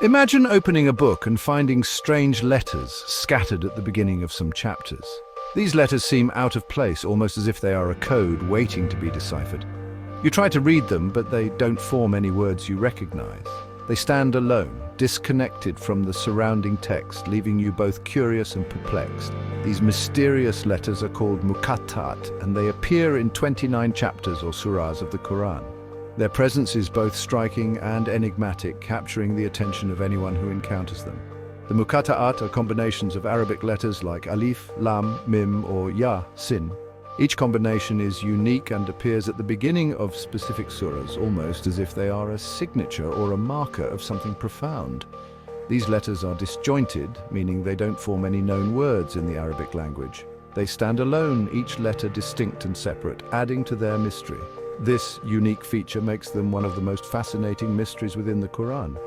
Imagine opening a book and finding strange letters scattered at the beginning of some chapters. These letters seem out of place, almost as if they are a code waiting to be deciphered. You try to read them, but they don't form any words you recognize. They stand alone, disconnected from the surrounding text, leaving you both curious and perplexed. These mysterious letters are called Muqatta'at, and they appear in 29 chapters or surahs of the Quran. Their presence is both striking and enigmatic, capturing the attention of anyone who encounters them. The Muqatta'at are combinations of Arabic letters like alif, lam, mim, or ya, sin. Each combination is unique and appears at the beginning of specific surahs, almost as if they are a signature or a marker of something profound. These letters are disjointed, meaning they don't form any known words in the Arabic language. They stand alone, each letter distinct and separate, adding to their mystery. This unique feature makes them one of the most fascinating mysteries within the Quran.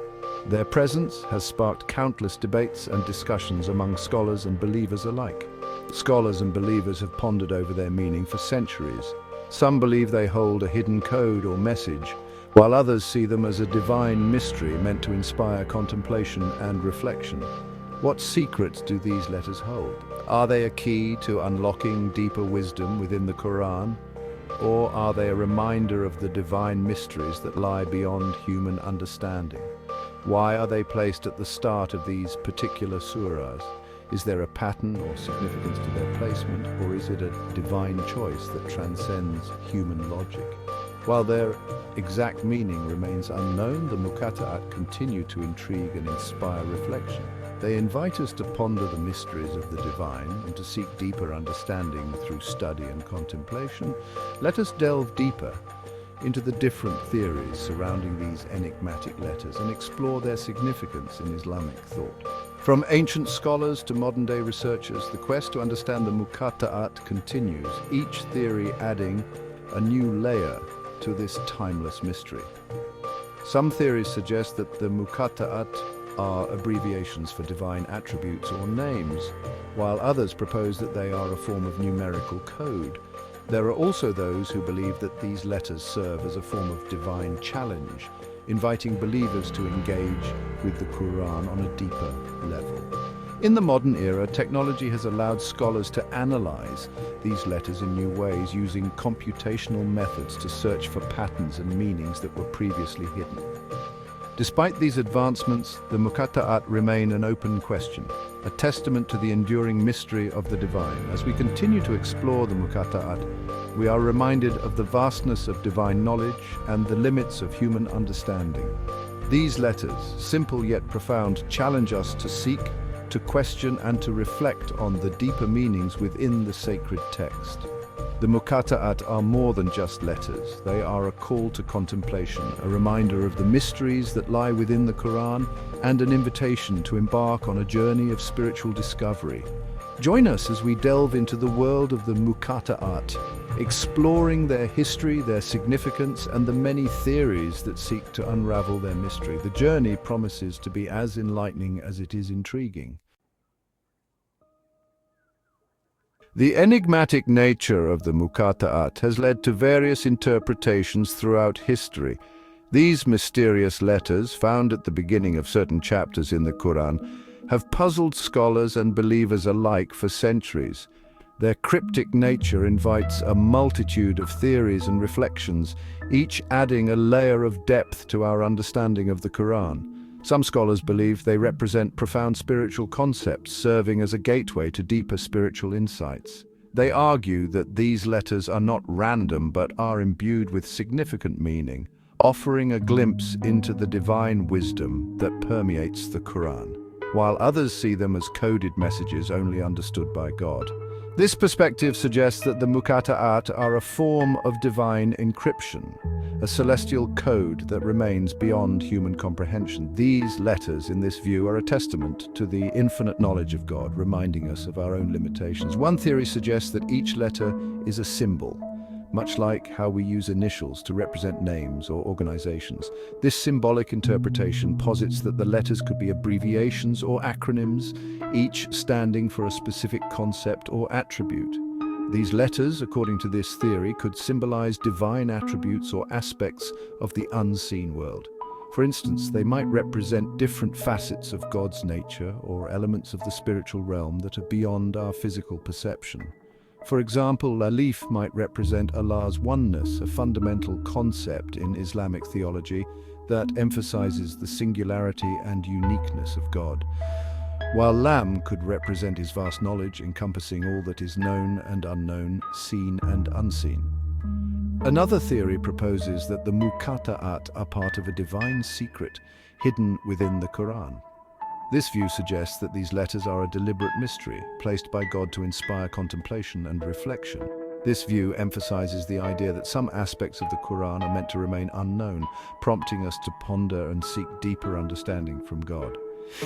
Their presence has sparked countless debates and discussions among scholars and believers alike. Scholars and believers have pondered over their meaning for centuries. Some believe they hold a hidden code or message, while others see them as a divine mystery meant to inspire contemplation and reflection. What secrets do these letters hold? Are they a key to unlocking deeper wisdom within the Quran? Or are they a reminder of the divine mysteries that lie beyond human understanding? Why are they placed at the start of these particular surahs? Is there a pattern or significance to their placement, or is it a divine choice that transcends human logic? While their exact meaning remains unknown, the Muqatta'at continue to intrigue and inspire reflection. They invite us to ponder the mysteries of the divine and to seek deeper understanding through study and contemplation. Let us delve deeper into the different theories surrounding these enigmatic letters and explore their significance in Islamic thought. From ancient scholars to modern-day researchers, the quest to understand the Muqatta'at continues, each theory adding a new layer to this timeless mystery. Some theories suggest that the Muqatta'at are abbreviations for divine attributes or names, while others propose that they are a form of numerical code. There are also those who believe that these letters serve as a form of divine challenge, inviting believers to engage with the Quran on a deeper level. In the modern era, technology has allowed scholars to analyze these letters in new ways, using computational methods to search for patterns and meanings that were previously hidden. Despite these advancements, the Muqatta'at remain an open question, a testament to the enduring mystery of the divine. As we continue to explore the Muqatta'at, we are reminded of the vastness of divine knowledge and the limits of human understanding. These letters, simple yet profound, challenge us to seek, to question, and to reflect on the deeper meanings within the sacred text. The Muqatta'at are more than just letters. They are a call to contemplation, a reminder of the mysteries that lie within the Quran, and an invitation to embark on a journey of spiritual discovery. Join us as we delve into the world of the Muqatta'at, exploring their history, their significance, and the many theories that seek to unravel their mystery. The journey promises to be as enlightening as it is intriguing. The enigmatic nature of the Muqatta'at has led to various interpretations throughout history. These mysterious letters, found at the beginning of certain chapters in the Quran, have puzzled scholars and believers alike for centuries. Their cryptic nature invites a multitude of theories and reflections, each adding a layer of depth to our understanding of the Quran. Some scholars believe they represent profound spiritual concepts, serving as a gateway to deeper spiritual insights. They argue that these letters are not random but are imbued with significant meaning, offering a glimpse into the divine wisdom that permeates the Quran, while others see them as coded messages only understood by God. This perspective suggests that the Muqatta'at are a form of divine encryption, a celestial code that remains beyond human comprehension. These letters, in this view, are a testament to the infinite knowledge of God, reminding us of our own limitations. One theory suggests that each letter is a symbol, much like how we use initials to represent names or organizations. This symbolic interpretation posits that the letters could be abbreviations or acronyms, each standing for a specific concept or attribute. These letters, according to this theory, could symbolize divine attributes or aspects of the unseen world. For instance, they might represent different facets of God's nature or elements of the spiritual realm that are beyond our physical perception. For example, Alif might represent Allah's oneness, a fundamental concept in Islamic theology that emphasizes the singularity and uniqueness of God, while Lam could represent his vast knowledge encompassing all that is known and unknown, seen and unseen. Another theory proposes that the Muqatta'at are part of a divine secret hidden within the Quran. This view suggests that these letters are a deliberate mystery, placed by God to inspire contemplation and reflection. This view emphasizes the idea that some aspects of the Quran are meant to remain unknown, prompting us to ponder and seek deeper understanding from God.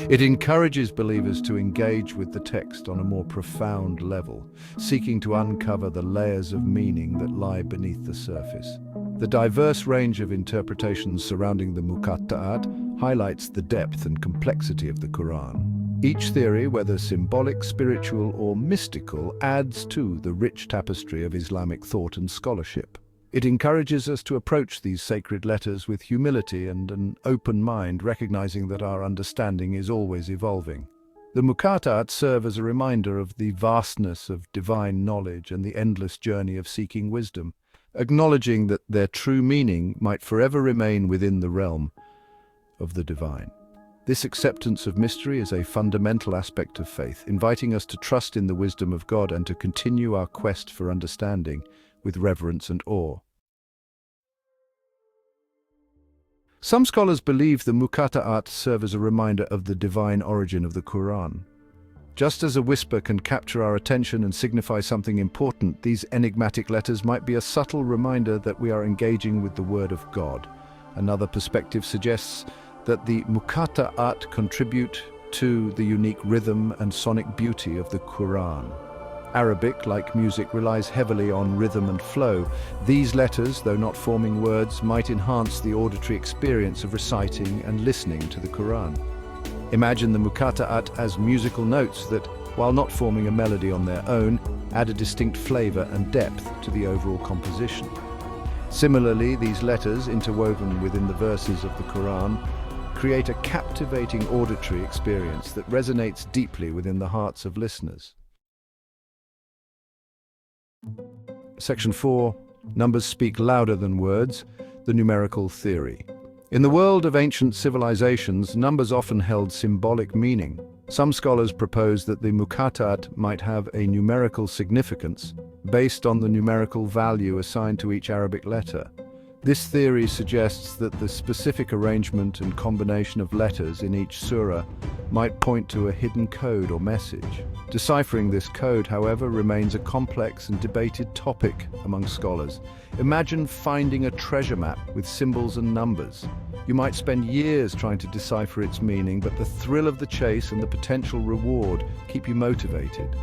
It encourages believers to engage with the text on a more profound level, seeking to uncover the layers of meaning that lie beneath the surface. The diverse range of interpretations surrounding the Muqatta'at highlights the depth and complexity of the Quran. Each theory, whether symbolic, spiritual, or mystical, adds to the rich tapestry of Islamic thought and scholarship. It encourages us to approach these sacred letters with humility and an open mind, recognizing that our understanding is always evolving. The Muqatta'at serve as a reminder of the vastness of divine knowledge and the endless journey of seeking wisdom, acknowledging that their true meaning might forever remain within the realm of the divine. This acceptance of mystery is a fundamental aspect of faith, inviting us to trust in the wisdom of God and to continue our quest for understanding with reverence and awe. Some scholars believe the Muqatta'at serve as a reminder of the divine origin of the Quran. Just as a whisper can capture our attention and signify something important, these enigmatic letters might be a subtle reminder that we are engaging with the Word of God. Another perspective suggests that the Muqatta'at contribute to the unique rhythm and sonic beauty of the Quran. Arabic, like music, relies heavily on rhythm and flow. These letters, though not forming words, might enhance the auditory experience of reciting and listening to the Quran. Imagine the Muqatta'at as musical notes that, while not forming a melody on their own, add a distinct flavor and depth to the overall composition. Similarly, these letters, interwoven within the verses of the Quran, create a captivating auditory experience that resonates deeply within the hearts of listeners. Section 4. Numbers speak louder than words. The Numerical Theory. In the world of ancient civilizations, numbers often held symbolic meaning. Some scholars propose that the Muqatta'at might have a numerical significance based on the numerical value assigned to each Arabic letter. This theory suggests that the specific arrangement and combination of letters in each surah might point to a hidden code or message. Deciphering this code, however, remains a complex and debated topic among scholars. Imagine finding a treasure map with symbols and numbers. You might spend years trying to decipher its meaning, but the thrill of the chase and the potential reward keep you motivated.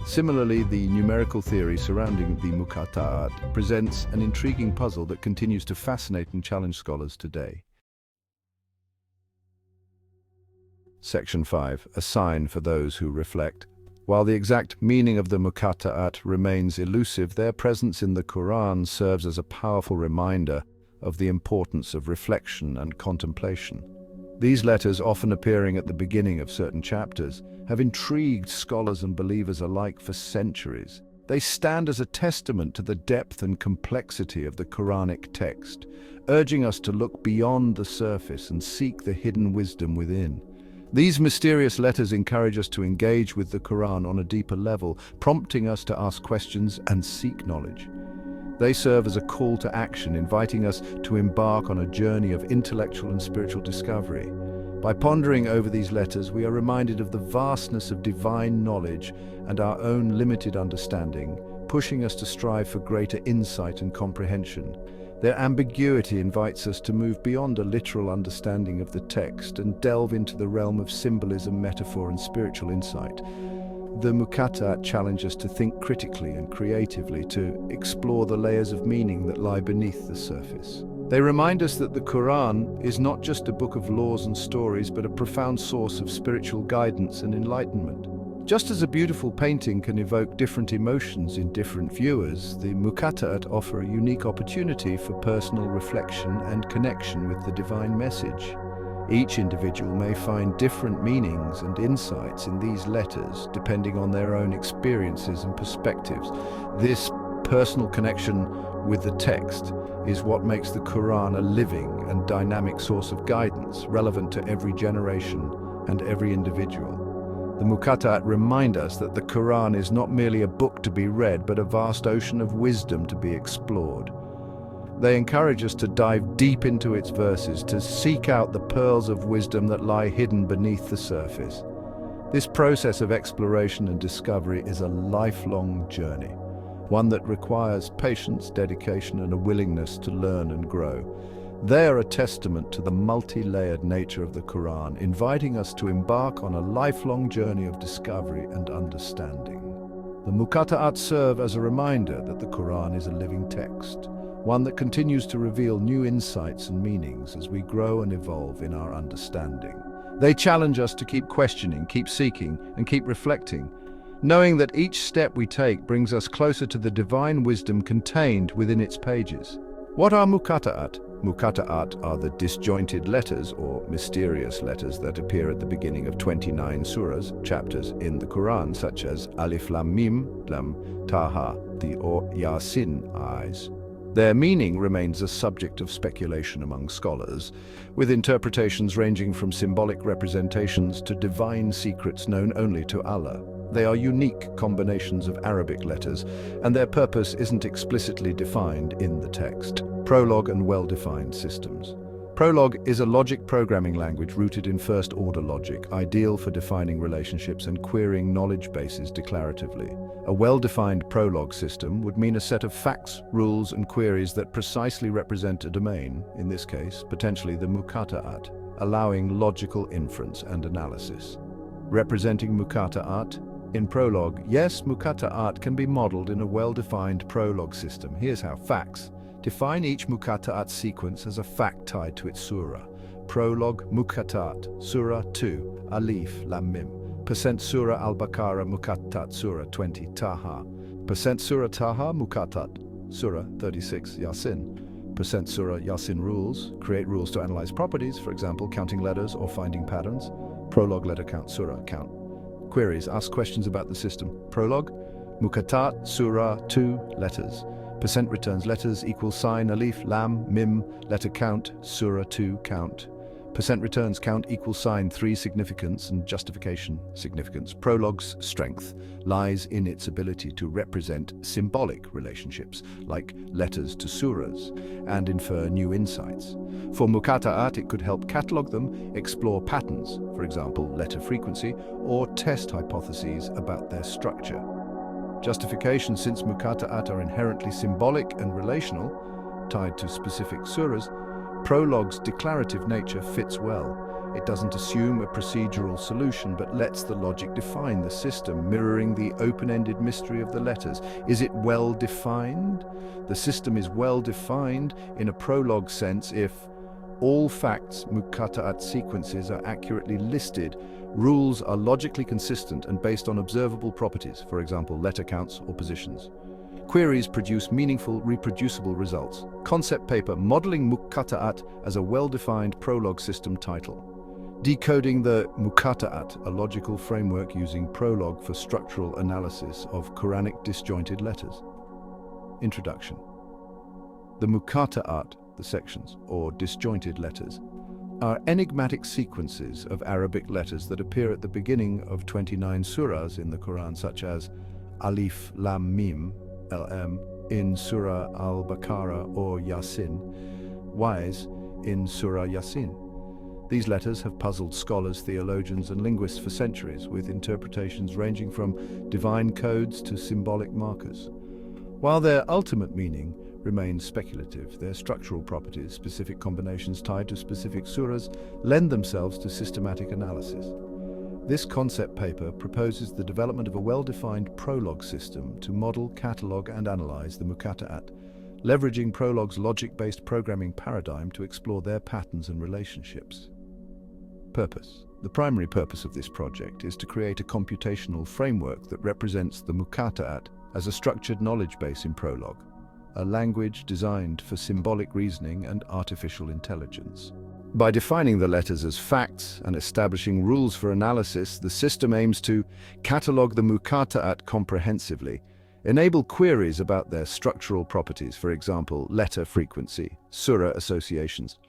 Similarly, the numerical theory surrounding the Muqatta'at presents an intriguing puzzle that continues to fascinate and challenge scholars today. Section 5. A sign for those who reflect. While the exact meaning of the Muqatta'at remains elusive, their presence in the Quran serves as a powerful reminder of the importance of reflection and contemplation. These letters, often appearing at the beginning of certain chapters, have intrigued scholars and believers alike for centuries. They stand as a testament to the depth and complexity of the Quranic text, urging us to look beyond the surface and seek the hidden wisdom within. These mysterious letters encourage us to engage with the Quran on a deeper level, prompting us to ask questions and seek knowledge. They serve as a call to action, inviting us to embark on a journey of intellectual and spiritual discovery. By pondering over these letters, we are reminded of the vastness of divine knowledge and our own limited understanding, pushing us to strive for greater insight and comprehension. Their ambiguity invites us to move beyond a literal understanding of the text and delve into the realm of symbolism, metaphor, and spiritual insight. The Muqatta'at challenge us to think critically and creatively, to explore the layers of meaning that lie beneath the surface. They remind us that the Quran is not just a book of laws and stories, but a profound source of spiritual guidance and enlightenment. Just as a beautiful painting can evoke different emotions in different viewers, the Muqatta'at offer a unique opportunity for personal reflection and connection with the divine message. Each individual may find different meanings and insights in these letters, depending on their own experiences and perspectives. This personal connection with the text is what makes the Quran a living and dynamic source of guidance, relevant to every generation and every individual. The Muqatta'at remind us that the Quran is not merely a book to be read, but a vast ocean of wisdom to be explored. They encourage us to dive deep into its verses, to seek out the pearls of wisdom that lie hidden beneath the surface. This process of exploration and discovery is a lifelong journey, one that requires patience, dedication, and a willingness to learn and grow. They are a testament to the multi-layered nature of the Quran, inviting us to embark on a lifelong journey of discovery and understanding. The Muqatta'at serve as a reminder that the Quran is a living text, one that continues to reveal new insights and meanings as we grow and evolve in our understanding. They challenge us to keep questioning, keep seeking, and keep reflecting, knowing that each step we take brings us closer to the divine wisdom contained within its pages. What are Muqatta'at? Muqatta'at are the disjointed letters or mysterious letters that appear at the beginning of 29 surahs, chapters in the Quran, such as Alif Lam Mim, Lam, Taha, or Yasin eyes. Their meaning remains a subject of speculation among scholars, with interpretations ranging from symbolic representations to divine secrets known only to Allah. They are unique combinations of Arabic letters, and their purpose isn't explicitly defined in the text. Prolog and well-defined systems. Prolog is a logic programming language rooted in first-order logic, ideal for defining relationships and querying knowledge bases declaratively. A well-defined prolog system would mean a set of facts, rules, and queries that precisely represent a domain, in this case, potentially the Muqatta'at, allowing logical inference and analysis. Representing Muqatta'at in prolog. Yes, Muqatta'at can be modeled in a well-defined prolog system. Here's how. Facts. Define each Muqatta'at sequence as a fact tied to its surah. Prolog Muqatta'at, Surah 2, Alif Lam Mim. Percent Surah Al-Baqarah Muqatta'at, Surah 20, Taha. Percent Surah Taha Muqatta'at, Surah 36, Yasin. Percent Surah Yasin rules. Create rules to analyze properties, for example, counting letters or finding patterns. Prolog letter count, Surah count. Queries. Ask questions about the system. Prolog Muqatta'at, Surah 2, letters. Percent returns letters equals sign Alif Lam Mim letter count Surah 2 count. Percent returns count equals sign 3 significance and justification significance. Prolog's strength lies in its ability to represent symbolic relationships like letters to surahs and infer new insights. For Muqatta'at, it could help catalog them, explore patterns, for example letter frequency, or test hypotheses about their structure. Justification. Since Muqatta'at are inherently symbolic and relational, tied to specific surahs, prolog's declarative nature fits well. It doesn't assume a procedural solution, but lets the logic define the system, mirroring the open-ended mystery of the letters. Is it well defined? The system is well defined in a prolog sense if all facts Muqatta'at sequences are accurately listed, rules are logically consistent and based on observable properties, for example, letter counts or positions. Queries produce meaningful, reproducible results. Concept paper modeling Muqatta'at as a well-defined prolog system title. Decoding the Muqatta'at, a logical framework using prolog for structural analysis of Quranic disjointed letters. Introduction. The Muqatta'at, the sections, or disjointed letters, are enigmatic sequences of Arabic letters that appear at the beginning of 29 surahs in the Quran, such as Alif Lam Mim, LM, in Surah Al-Baqarah or Yasin, Wise in Surah Yasin. These letters have puzzled scholars, theologians, and linguists for centuries, with interpretations ranging from divine codes to symbolic markers. While their ultimate meaning remains speculative, their structural properties, specific combinations tied to specific surahs, lend themselves to systematic analysis. This concept paper proposes the development of a well-defined prolog system to model, catalogue, and analyze the Muqatta'at, leveraging prolog's logic-based programming paradigm to explore their patterns and relationships. Purpose. The primary purpose of this project is to create a computational framework that represents the Muqatta'at as a structured knowledge base in prolog, a language designed for symbolic reasoning and artificial intelligence. By defining the letters as facts and establishing rules for analysis, the system aims to catalog the Muqatta'at comprehensively, enable queries about their structural properties, for example, letter frequency, surah associations,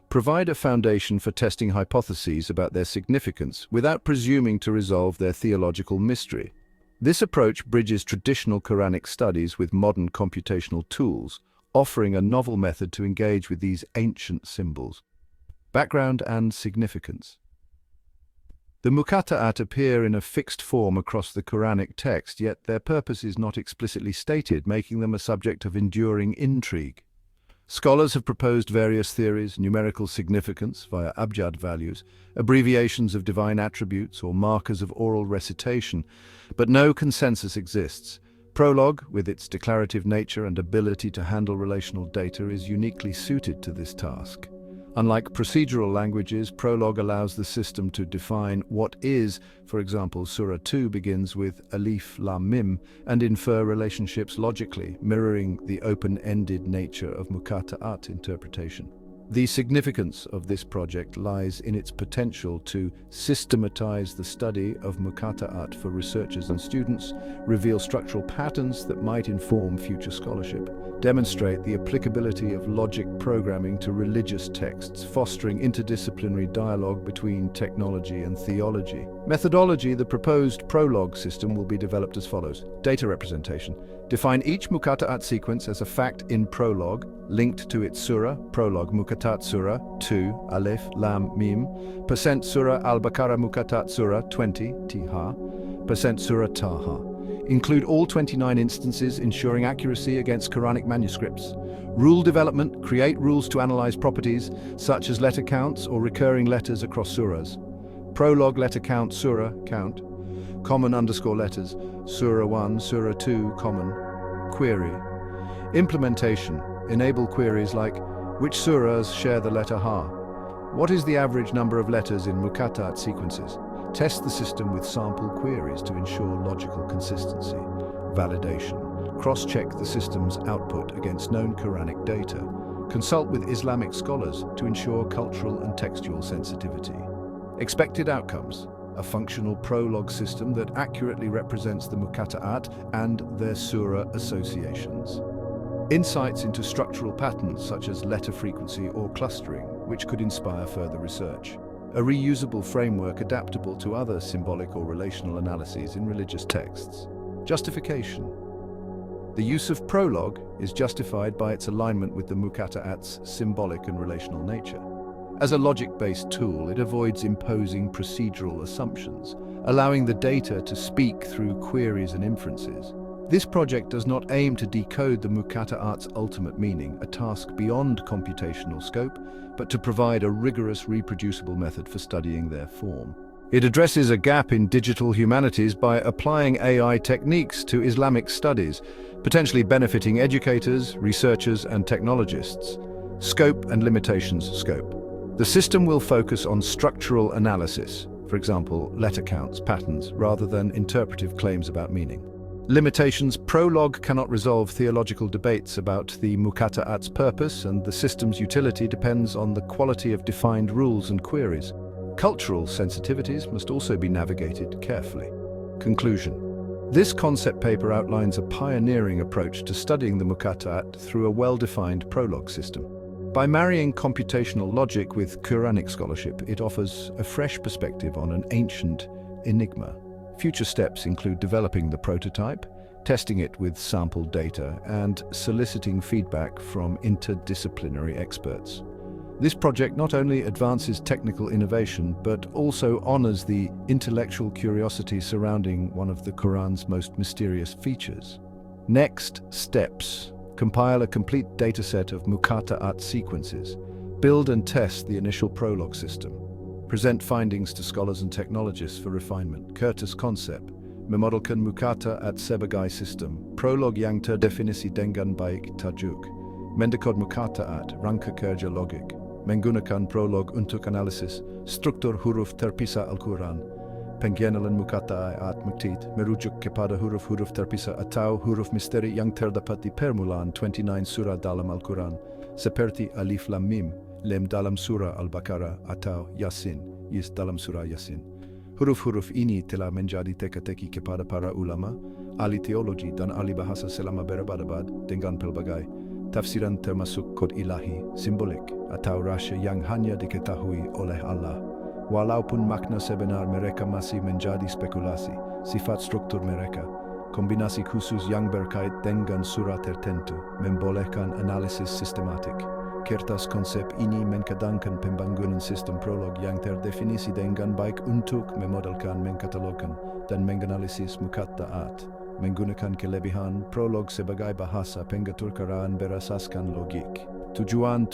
provide a foundation for testing hypotheses about their significance without presuming to resolve their theological mystery. This approach bridges traditional Quranic studies with modern computational tools, offering a novel method to engage with these ancient symbols. Background and significance. The Muqatta'at appear in a fixed form across the Quranic text, yet their purpose is not explicitly stated, making them a subject of enduring intrigue. Scholars have proposed various theories: numerical significance via abjad values, abbreviations of divine attributes, or markers of oral recitation, but no consensus exists. Prolog, with its declarative nature and ability to handle relational data, is uniquely suited to this task. Unlike procedural languages, prolog allows the system to define what is. For example, Surah 2 begins with Alif Lam Mim and infer relationships logically, mirroring the open-ended nature of Muqatta'at interpretation. The significance of this project lies in its potential to systematize the study of Muqatta'at for researchers and students, reveal structural patterns that might inform future scholarship, demonstrate the applicability of logic programming to religious texts, fostering interdisciplinary dialogue between technology and theology. Methodology: the proposed prolog system will be developed as follows. Data representation. Define each Muqatta'at sequence as a fact in prolog, linked to its surah, prolog Muqatta'at surah 2, Alif, Lam, Mim, percent surah al-Baqarah Muqatta'at surah 20, Tiha, percent surah Taha. Include all 29 instances, ensuring accuracy against Quranic manuscripts. Rule development: create rules to analyze properties, such as letter counts or recurring letters across surahs. Prolog letter count, surah count. Common underscore letters, surah 1, surah 2, common. Query. Implementation: enable queries like, which surahs share the letter Ha? What is the average number of letters in Muqatta'at sequences? Test the system with sample queries to ensure logical consistency. Validation: cross-check the system's output against known Quranic data. Consult with Islamic scholars to ensure cultural and textual sensitivity. Expected outcomes: a functional prolog system that accurately represents the Muqatta'at and their surah associations. Insights into structural patterns such as letter frequency or clustering, which could inspire further research. A reusable framework adaptable to other symbolic or relational analyses in religious texts. Justification: the use of prolog is justified by its alignment with the Muqatta'at's symbolic and relational nature. As a logic-based tool, it avoids imposing procedural assumptions, allowing the data to speak through queries and inferences. This project does not aim to decode the Muqatta'at's ultimate meaning, a task beyond computational scope, but to provide a rigorous, reproducible method for studying their form. It addresses a gap in digital humanities by applying AI techniques to Islamic studies, potentially benefiting educators, researchers, and technologists. Scope and limitations. Scope: the system will focus on structural analysis, for example, letter counts, patterns, rather than interpretive claims about meaning. Limitations: prolog cannot resolve theological debates about the Muqatta'at's purpose, and the system's utility depends on the quality of defined rules and queries. Cultural sensitivities must also be navigated carefully. Conclusion: this concept paper outlines a pioneering approach to studying the Muqatta'at through a well-defined prolog system. By marrying computational logic with Quranic scholarship, it offers a fresh perspective on an ancient enigma. Future steps include developing the prototype, testing it with sampled data, and soliciting feedback from interdisciplinary experts. This project not only advances technical innovation, but also honors the intellectual curiosity surrounding one of the Quran's most mysterious features. Next steps: compile a complete dataset of Muqatta'at sequences, build and test the initial prolog system, present findings to scholars and technologists for refinement. Curtis concept: memodelkan Muqatta'at sebagai sistem prolog yang terdefinisi dengan baik tajuk mendekod Muqatta'at rangka kerja logik menggunakan prolog untuk analisis struktur huruf terpisah Al-Quran. Pengenalan Muqatta'at merujuk kepada huruf-huruf terpisah atau huruf misteri yang terdapat di permulaan 29 surah dalam Al-Quran, seperti Alif Lam Mim, Lem dalam surah Al-Baqarah atau Yasin, Yis dalam surah Yasin. Huruf-huruf ini telah menjadi teka-teki kepada para ulama, ahli teologi dan ahli bahasa selama berabad-abad dengan pelbagai tafsiran termasuk kod ilahi, simbolik, atau rahsia yang hanya diketahui oleh Allah. Walaupun makna sebenar mereka masih menjadi spekulasi, sifat struktur mereka, kombinasi khusus yang berkait dengan surah tertentu, membolehkan analisis sistematik. Kertas konsep ini mencadangkan pembangunan sistem prolog yang terdefinisi dengan baik untuk memodelkan, mengkatalogkan, dan menganalisis Muqatta'at, menggunakan kelebihan prolog sebagai bahasa pengaturkaraan berasaskan logik. Tujuan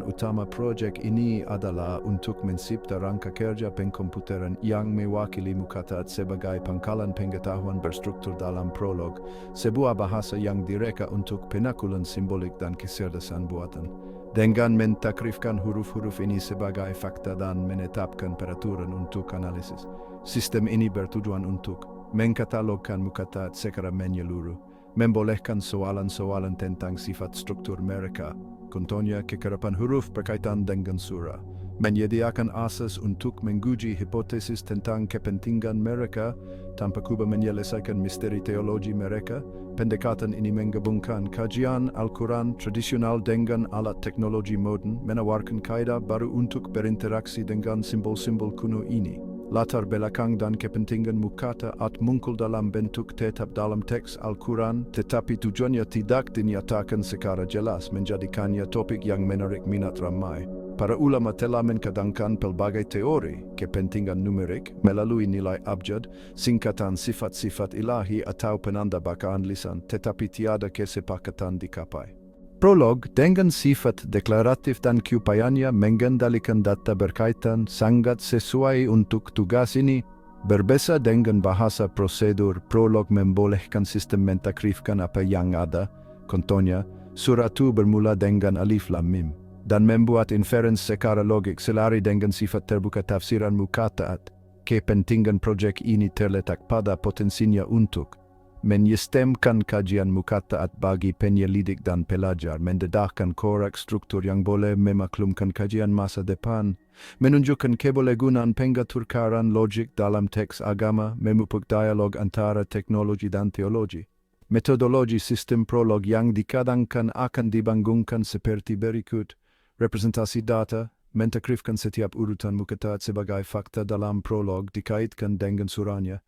utama proyek ini adalah untuk mencipta rangka kerja pengkomputeran yang mewakili Muqatta'at sebagai pangkalan pengetahuan berstruktur dalam prolog, sebuah bahasa yang direka untuk penakulan simbolik dan kecerdasan buatan. Dengan mentakrifkan huruf-huruf ini sebagai fakta dan menetapkan peraturan untuk analisis, sistem ini bertujuan untuk mengkatalogkan Muqatta'at secara menyeluruh, membolehkan soalan-soalan tentang sifat struktur mereka, contohnya kekerapan huruf berkaitan dengan surah, menyediakan asas untuk menguji hipotesis tentang kepentingan mereka tanpa kuba menyelesaikan misteri teologi mereka. Pendekatan ini menggabungkan kajian Al-Quran tradisional dengan alat teknologi modern, menawarkan kaidah baru untuk berinteraksi dengan simbol-simbol kuno ini. Latar belakang dan kepentingan Muqatta'at muncul dalam bentuk tetap dalam teks Al-Quran, tetapi tujuannya tidak dinyatakan secara jelas, menjadikannya topik yang menarik minat ramai. Para ulama telah mencadangkan pelbagai teori kepentingan numerik melalui nilai abjad, singkatan sifat-sifat ilahi atau penanda bacaan lisan, tetapi tiada kesepakatan dicapai. Prolog dengan sifat deklaratif dan keupayanya mengendalikan data berkaitan sangat sesuai untuk tugas ini. Berbeda dengan bahasa prosedur, prolog membolehkan sistem mentakrifkan apa yang ada. Contohnya, surah itu bermula dengan Alif Lam Mim, dan membuat inference secara logik selari dengan sifat terbuka tafsiran Muqatta'at. Kepentingan proyek ini terletak pada potensinya untuk menyistemkan kajian Muqatta'at bagi penyelidik dan pelajar, mendedahkan korak struktur yang boleh memaklumkan kajian masa depan, menunjukkan kebolehgunaan pengaturkaran logik dalam teks agama, memupuk dialog antara teknologi dan teologi. Metodologi sistem prolog yang dikadangkan akan dibangunkan seperti berikut. Representasi data, mentakrifkan setiap urutan Muqatta'at sebagai fakta dalam prolog dikaitkan dengan surahnya.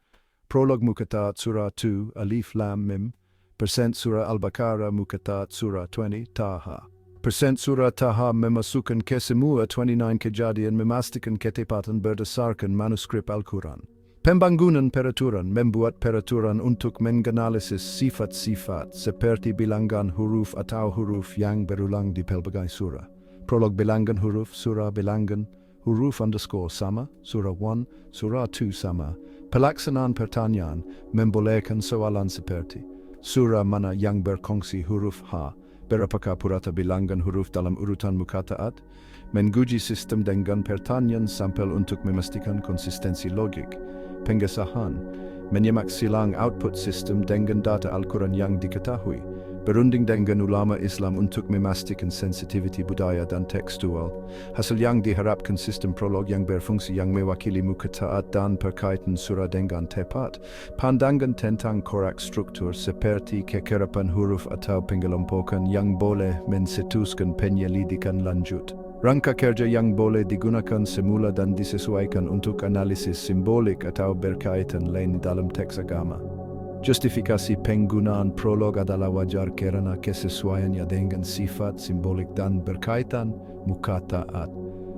Prolog Muqatta'at surah 2, Alif Lam Mim, persen surah Al-Baqarah Muqatta'at surah 20, Taha. Persen surah Taha memasukkan ke semua 29 kejadian, memastikan ketepatan berdasarkan manuskrip Al-Quran. Pembangunan peraturan membuat peraturan untuk menganalisis sifat-sifat seperti bilangan huruf atau huruf yang berulang di pelbagai surah. Prolog bilangan huruf, surah bilangan huruf _ sama, surah 1, surah 2 sama. Pelaksanaan pertanyaan membolehkan soalan seperti, surah mana yang berkongsi huruf H? Berapakah purata bilangan huruf dalam urutan Muqatta'at? Menguji sistem dengan pertanyaan sampel untuk memastikan konsistensi logik. Pengesahan, menyimak silang output sistem dengan data Al-Quran yang diketahui. Berunding dengan ulama Islam untuk memastikan sensitivity budaya dan tekstual. Hasil yang diharapkan sistem prolog yang berfungsi yang mewakili Muqatta'at dan berkaitan surah dengan tepat. Pandangan tentang korak struktur seperti kekerapan huruf atau pengelompokan yang boleh mencetuskan penyelidikan lanjut. Rangka kerja yang boleh digunakan semula dan disesuaikan untuk analisis simbolik atau berkaitan lain dalam teks agama. Justifikasi penggunaan prolog adalah wajar karena kesesuaiannya dengan sifat simbolik dan berkaitan Muqatta'at.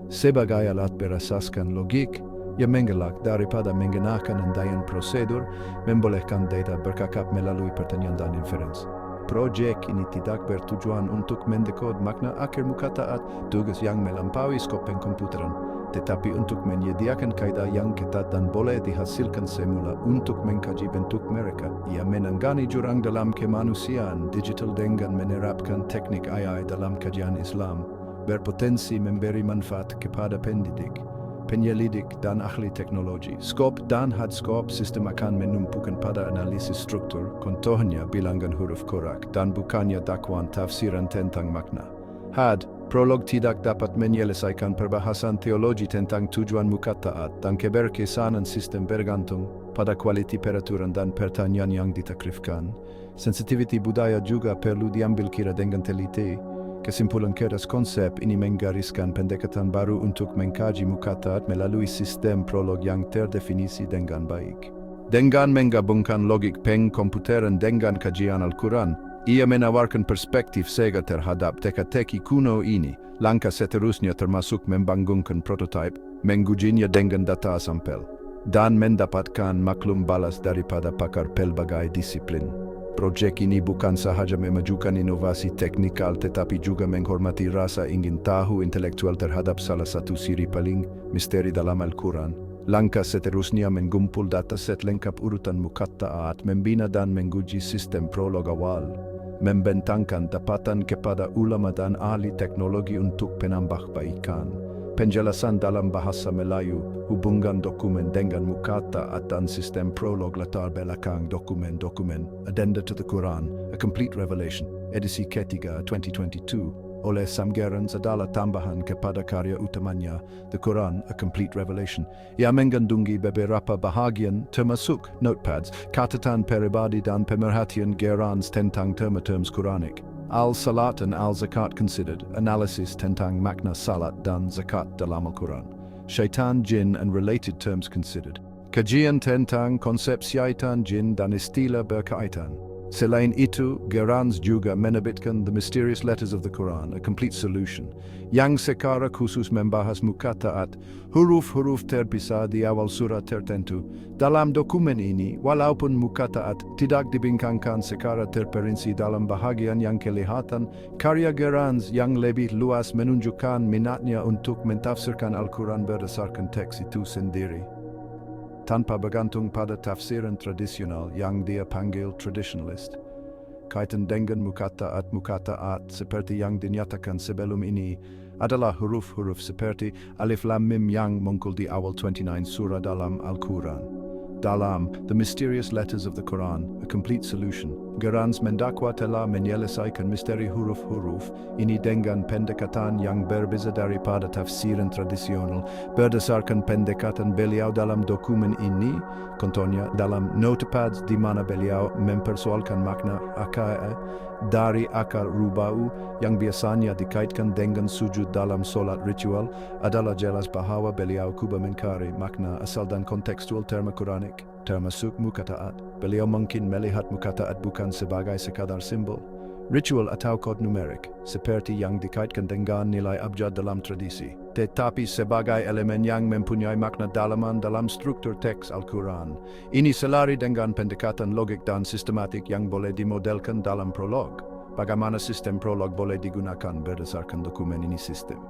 Sebagai alat berasaskan logik, yang mengelak daripada menggunakan andaian prosedur, membolehkan data bercakap melalui pertanyaan dan inference. Proyek ini tidak bertujuan untuk mendekod makna akhir Muqatta'at, tugas yang melampaui skop pengkomputeran, tetapi untuk menyediakan kaidah yang ketat dan boleh dihasilkan semula untuk mengkaji bentuk mereka. Ia menangani jurang dalam kemanusiaan digital dengan menerapkan teknik AI dalam kajian Islam. berpotensi memberi manfaat kepada pendidik, penyelidik dan ahli teknologi. Skop dan had skop sistem akan menumpukan pada analisis struktur, contohnya bilangan huruf korak, dan bukannya dakwaan tafsiran tentang makna. Had, prolog tidak dapat menyelesaikan perbahasan teologi tentang tujuan Muqatta'at dan keberkesanan sistem bergantung pada kualiti peraturan dan pertanyaan yang ditakrifkan. Sensitivity budaya juga perlu diambil kira dengan teliti. Kesimpulan keras konsep ini menggariskan pendekatan baru untuk mengkaji Muqatta'at melalui sistem prolog yang terdefinisi dengan baik. Dengan menggabungkan logik pengkomputeran dengan kajian Al-Quran, ia menawarkan perspektif Sega terhadap teka-teki kuno ini. Langkah seterusnya termasuk membangunkan prototipe, mengujinya dengan data sampel, dan mendapatkan maklum balas daripada pakar pelbagai disiplin. Proyek ini bukan sahaja memajukan inovasi teknikal tetapi juga menghormati rasa ingin tahu intelektual terhadap salah satu siri paling misteri dalam Al-Quran. Langkah seterusnya mengumpul dataset lengkap urutan Muqatta'at, membina dan menguji sistem prolog awal, membentangkan dapatan kepada ulama dan ahli teknologi untuk penambahbaikan, penjelasan dalam bahasa Melayu, hubungan dokumen dengan Muqatta'at dan sistem prolog latar belakang dokumen-dokumen, Addenda to the Quran, A Complete Revelation, edisi ketiga 2022, oleh Sam Gerrans adalah tambahan kepada karya utamanya, The Quran, A Complete Revelation. Ia mengandungi beberapa bahagian termasuk notepads, catatan pribadi dan pemerhatian Gerrans tentang term-terms Quranik. Al-Salat dan Al-Zakat considered, analysis tentang makna salat dan zakat dalam Al-Quran. Syaitan, jin and related terms considered. Kajian tentang konsep syaitan, jin dan istilah berkaitan. Selain itu, Gerrans juga menerbitkan The Mysterious Letters of the Quran, A Complete Solution, yang secara khusus membahas Muqatta'at, huruf-huruf terpisah di awal surat tertentu. Dalam dokumen ini, walaupun Muqatta'at tidak dibincangkan secara terperinci dalam bahagian yang kelihatan, karya Gerrans yang lebih luas menunjukkan minatnya untuk mentafsirkan Al-Quran berdasarkan teks itu sendiri, tanpa bergantung pada tafsiran tradisional yang dia panggil traditionalist. Kaitan dengan Muqatta'at seperti yang dinyatakan sebelum ini adalah huruf-huruf seperti Alif Lam Mim yang muncul di awal 29 surah dalam Al-Quran. Dalam The Mysterious Letters of the Quran, A Complete Solution, Gerrans mendakwa telah menyelesaikan misteri huruf-huruf ini dengan pendekatan yang berbeza daripada tafsiran tradisional. Berdasarkan pendekatan beliau dalam dokumen ini, contohnya dalam notepads di mana beliau mempersoalkan makna akal dari akal rubau yang biasanya dikaitkan dengan sujud dalam solat ritual, adalah jelas bahwa beliau kuba mengkari makna asal dan kontekstual terma Quranik, termasuk Muqatta'at. Beliau mungkin melihat Muqatta'at bukan sebagai sekadar simbol, ritual atau kod numerik, seperti yang dikaitkan dengan nilai abjad dalam tradisi, tetapi sebagai elemen yang mempunyai makna dalaman dalam struktur teks Al-Quran. Ini selari dengan pendekatan logik dan sistematik yang boleh dimodelkan dalam prolog. Bagaimana sistem prolog boleh digunakan berdasarkan dokumen ini sistem.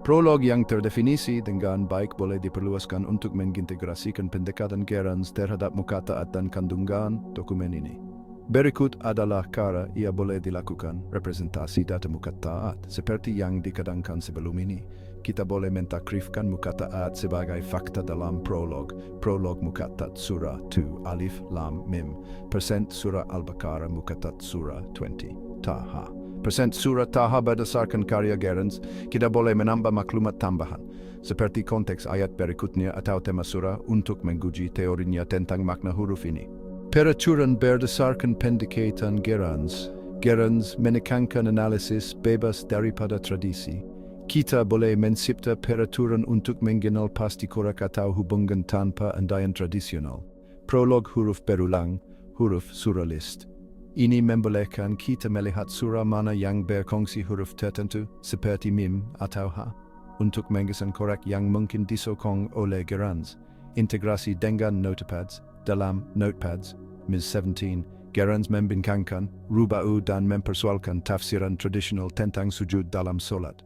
Prolog yang terdefinisi dengan baik boleh diperluaskan untuk mengintegrasikan pendekatan Gerrans terhadap Muqatta'at dan kandungan dokumen ini. Berikut adalah cara ia boleh dilakukan representasi data Muqatta'at seperti yang dikadangkan sebelum ini. Kita boleh mentakrifkan Muqatta'at sebagai fakta dalam prolog. Prolog Muqatta'at surah 2 Alif Lam Mim. Percent surah Al-Baqarah Muqatta'at surah 20 Taha. Percent surah Taha berdasarkan karya Gerrans. Kita boleh menambah maklumat tambahan seperti konteks ayat berikutnya atau tema surah untuk menguji teorinya tentang makna huruf ini. Peraturan berdasarkan pendekatan Gerrans. Gerrans menekankan analisis bebas daripada tradisi. Kita boleh mencipta peraturan untuk mengenal pasti korak atau hubungan tanpa andaian tradisional. Prolog huruf berulang, huruf surah list. Ini membolehkan kita melihat surah mana yang berkongsi huruf tertentu, seperti mim atau ha, untuk mengesan korak yang mungkin disokong oleh Gerrans. Integrasi dengan notepads. Dalam notepads, Ms. 17, Gerrans membincangkan, rubau dan mempersoalkan tafsiran tradisional tentang sujud dalam solat.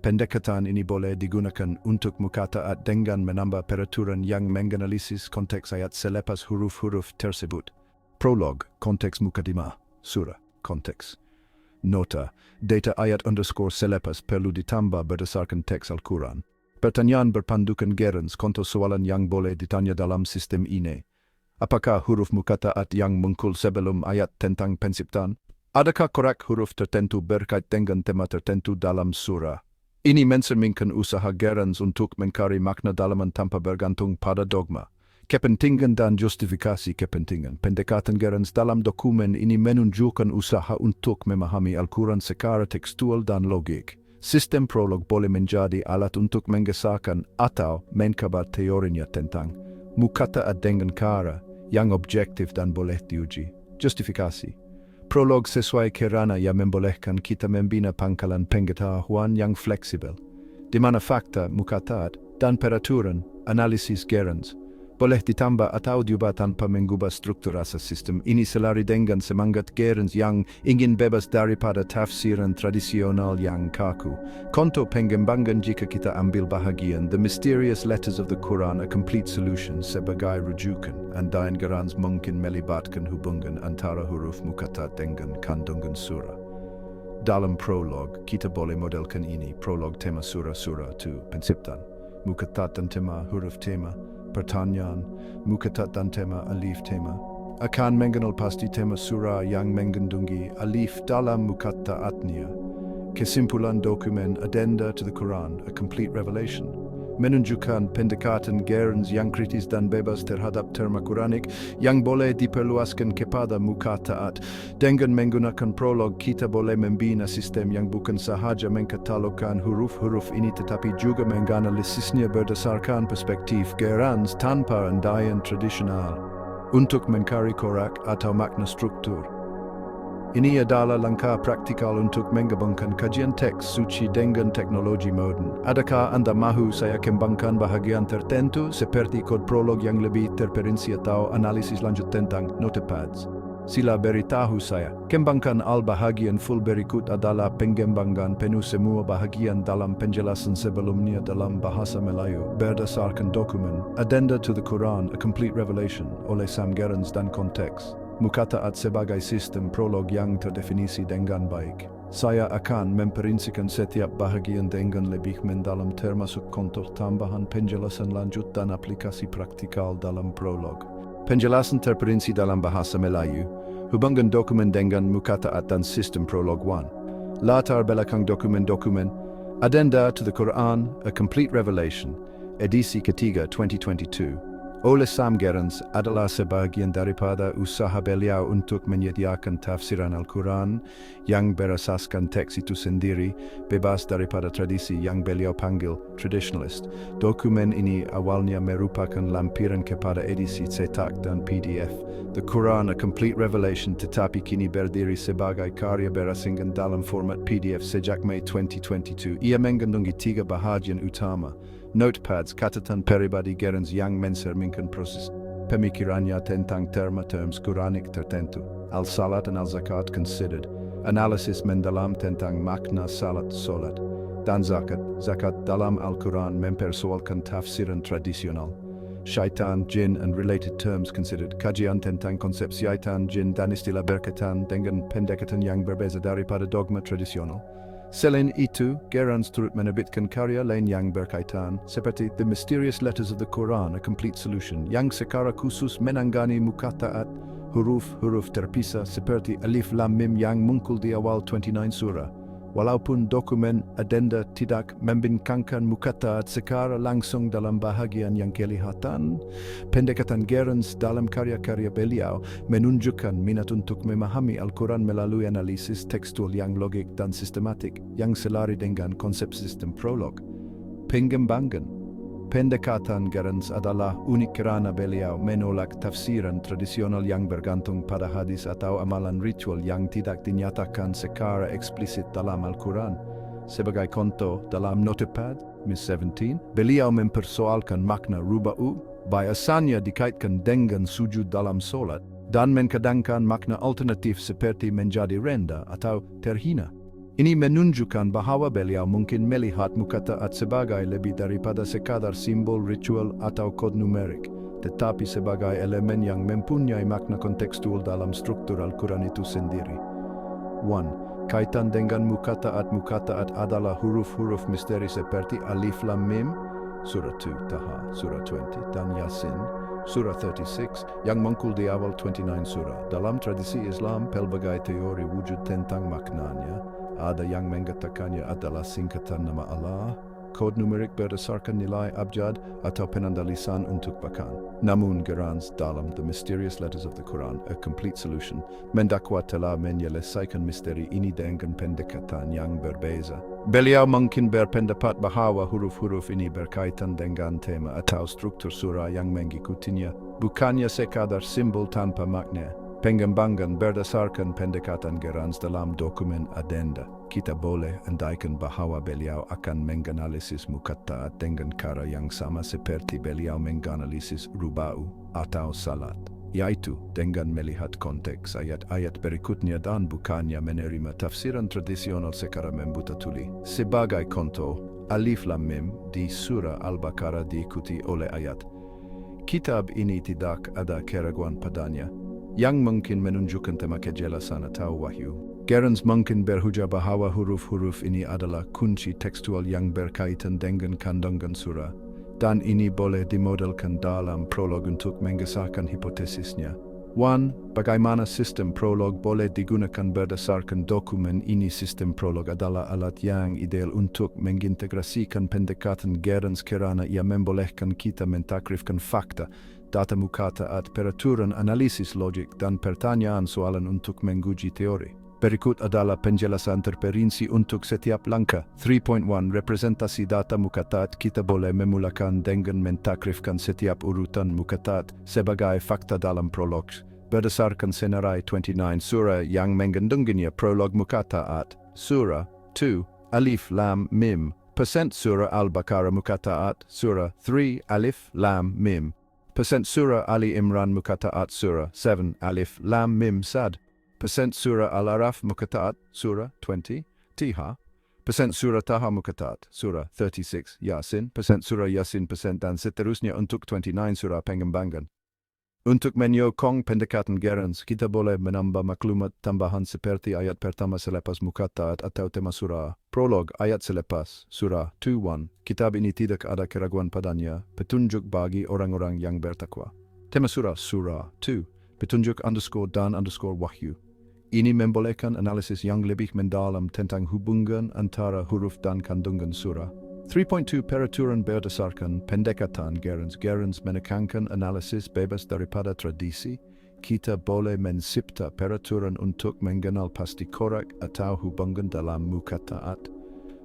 Pendekatan ini boleh digunakan untuk Muqatta'at dengan menambah peraturan yang menganalisis konteks ayat selepas huruf-huruf tersebut. Prolog, konteks Muqaddimah, surah, konteks. Nota, data ayat_selepas perlu ditambah berdasarkan teks Al-Quran. Pertanyaan berpandukan gerens contoh soalan yang boleh ditanya dalam sistem ini. Apakah huruf muqatta'at yang muncul sebelum ayat tentang penciptaan? Adakah korak huruf tertentu berkait dengan tema tertentu dalam surah? Ini mencerminkan usaha gerens untuk mencari makna dalaman tanpa bergantung pada dogma. Kepentingan dan justifikasi kepentingan. Pendekatan gerens dalam dokumen ini menunjukkan usaha untuk memahami Al-Quran secara tekstual dan logik. Sistem prolog boleh menjadi alat untuk menggesahkan atau mengkabar teorinya tentang Muqatta'at dengan cara yang objektif dan boleh diuji. Justifikasi. Prolog sesuai kerana ia membolehkan kita membina pangkalan pengetahuan yang fleksibel, di mana fakta, Muqatta'at, dan peraturan, analisis gerens, boleh ditambah atau diubah tanpa mengubah struktur asas sistem. Ini selari dengan semangat gerens yang ingin bebas daripada tafsiran tradisional yang kaku. Contoh pengembangan jika kita ambil bahagian The Mysterious Letters of the Quran, a complete solution sebagai rujukan. Andaian gerens mungkin melibatkan hubungan antara huruf Muqatta'at dengan kandungan surah. Dalam prolog, kita boleh modelkan ini. Prolog tema surah-surah itu penciptaan. Muqatta'at dan tema huruf tema. Pertanyaan, Muqatta'at dan tema alif tema. Akan mengenal pasti tema surah yang mengandungi alif dalam Muqatta'atnya. Kesimpulan dokumen Addenda to the Quran, a complete revelation, menunjukkan pendekatan gerens yang kritis dan bebas terhadap terma Quranik yang boleh diperluaskan kepada Muqatta'at. Dengan menggunakan prolog kita boleh membina sistem yang bukan sahaja mengkatalogkan huruf-huruf ini tetapi juga menganalisisnya berdasarkan perspektif gerens tanpa andaian tradisional untuk mencari korak atau makna struktur. Ini adalah langkah praktikal untuk menggabungkan kajian teks suci dengan teknologi modern. Adakah Anda mahu saya kembangkan bahagian tertentu seperti kod prolog yang lebih terperinci atau analisis lanjut tentang notepads? Sila beritahu saya. Kembangkan bahagian full berikut adalah pengembangan penuh semua bahagian dalam penjelasan sebelumnya dalam bahasa Melayu berdasarkan dokumen Addenda to the Quran, a complete revelation oleh Sam Gerens dan konteks Muqatta'at sebagai sistem prolog yang terdefinisi dengan baik. Saya akan memperincikan setiap bahagian dengan lebih mendalam termasuk contoh tambahan penjelasan lanjut dan aplikasi praktikal dalam prolog. Penjelasan terperinci dalam bahasa Melayu, hubungan dokumen dengan Muqatta'at dan sistem prolog 1. Latar belakang dokumen-dokumen, Addenda to the Quran, a complete revelation, edisi ketiga 2022. Oleh Sam Gerens adalah sebagian daripada usaha beliau untuk menyediakan tafsiran Al-Quran yang berasaskan teks itu sendiri, bebas daripada tradisi yang beliau panggil traditionalist. Dokumen ini awalnya merupakan lampiran kepada edisi cetak dan PDF. The Quran, a complete revelation, tetapi kini berdiri sebagai karya berasingan dalam format PDF sejak Mei 2022. Ia mengandungi 3 bahagian utama. Notepads, catatan pribadi Gerens yang mencerminkan proses pemikirannya tentang terma-terms Quranik tertentu. Al-Salat dan Al-Zakat considered. Analisis mendalam tentang makna salat, solat, dan zakat dalam Al-Quran mempersoalkan tafsiran tradisional. Syaitan, jin, and related terms considered. Kajian tentang konsep syaitan, jin, dan istilah berkaitan dengan pendekatan yang berbeza daripada dogma tradisional. Selain itu, Gerens turut menerbitkan karya lain yang berkaitan, seperti The Mysterious Letters of the Quran, a complete solution, yang secara khusus menangani Muqatta'at, huruf-huruf terpisah seperti alif lam mim yang muncul di awal 29 surah. Walaupun dokumen Addenda tidak membincangkan Muqatta'at secara langsung dalam bahagian yang kelihatan, pendekatan Gerens dalam karya-karya beliau menunjukkan minat untuk memahami Al-Quran melalui analisis tekstual yang logik dan sistematik yang selari dengan konsep sistem prolog. Pengembangan pendekatan Gerens adalah unik kerana beliau menolak tafsiran tradisional yang bergantung pada hadis atau amalan ritual yang tidak dinyatakan secara eksplisit dalam Al-Quran. Sebagai contoh, dalam Notepad, Miss 17, beliau mempersoalkan makna ruba'u, biasanya dikaitkan dengan sujud dalam solat, dan menkadangkan makna alternatif seperti menjadi rendah atau terhina. Ini menunjukkan bahwa beliau mungkin melihat Muqatta'at sebagai lebih daripada sekadar simbol ritual atau kod numerik, tetapi sebagai elemen yang mempunyai makna kontekstual dalam struktur Al-Quran itu sendiri. 1. Kaitan dengan Muqatta'at. Muqatta'at adalah huruf-huruf misteri seperti Alif Lam Mim, Surah 2 Taha, Surah 20, dan Yasin, Surah 36, yang muncul di awal 29 surah. Dalam tradisi Islam, pelbagai teori wujud tentang maknanya. Ada yang mengatakannya adalah singkatan nama Allah, kod numerik berdasarkan nilai abjad, atau penanda lisan untuk bahkan. Namun Gerans dalam The Mysterious Letters of the Quran, A Complete Solution, mendakwa telah menyelesaikan misteri ini dengan pendekatan yang berbeza. Beliau mungkin berpendapat bahwa huruf-huruf ini berkaitan dengan tema atau struktur surah yang mengikutinya, bukannya sekadar simbol tanpa makna. Pengembangan berdasarkan pendekatan Gerans dalam dokumen adenda. Kita boleh andaikan bahwa beliau akan menganalisis Muqatta'at dengan cara yang sama seperti beliau menganalisis ruba'u atau salat, yaitu dengan melihat konteks ayat-ayat berikutnya dan bukannya menerima tafsiran tradisional secara membuta tuli. Sebagai contoh, Alif Lam Mim di surah Al-Baqarah diikuti oleh ayat. Kitab ini tidak ada keraguan padanya, yang mungkin menunjukkan tema kejelasan atau wahyu. Gerans mungkin berhujah bahwa huruf-huruf ini adalah kunci tekstual yang berkaitan dengan kandungan surah, dan ini boleh dimodelkan dalam prolog untuk mengesahkan hipotesisnya. 1. Bagaimana sistem prolog boleh digunakan berdasarkan dokumen ini? Sistem prolog adalah alat yang ideal untuk mengintegrasikan pendekatan Gerans kerana ia membolehkan kita mentakrifkan fakta, data Muqatta'at, peraturan analisis logik, dan pertanyaan soalan untuk menguji teori. Berikut adalah penjelasan terperinci untuk setiap langkah. 3.1 Representasi data Muqatta'at. Kita boleh memulakan dengan mentakrifkan setiap urutan Muqatta'at sebagai fakta dalam prolog. Berdasarkan senarai 29 surah yang mengandunginya. Prolog Muqatta'at. Surah 2 Alif Lam Mim. Percent Surah Al-Baqarah Muqatta'at. Surah 3 Alif Lam Mim. Percent Surah Ali Imran Muqatta'at. Surah 7 Alif Lam Mim Sad. Percent Surah Al-Araf Muqatta'at, Surah 20, Tiha. Percent Surah Taha Muqatta'at, Surah 36, Yasin. Percent Surah Yasin, percent dan seterusnya untuk 29 surah pengembangan. Untuk menyokong pendekatan Gerans, kita boleh menambah maklumat tambahan seperti ayat pertama selepas Muqatta'at atau tema surah. Prolog ayat selepas, Surah 21. Kitab ini tidak ada keraguan padanya, petunjuk bagi orang-orang yang bertakwa. Tema surah, Surah 2. Petunjuk _ wahyu. Ini membolehkan analisis yang lebih mendalam tentang hubungan antara huruf dan kandungan surah. 3.2 Peraturan berdasarkan pendekatan Gerans. Gerans menekankan analisis bebas daripada tradisi. Kita boleh mencipta peraturan untuk mengenal pasti korak atau hubungan dalam Muqatta'at.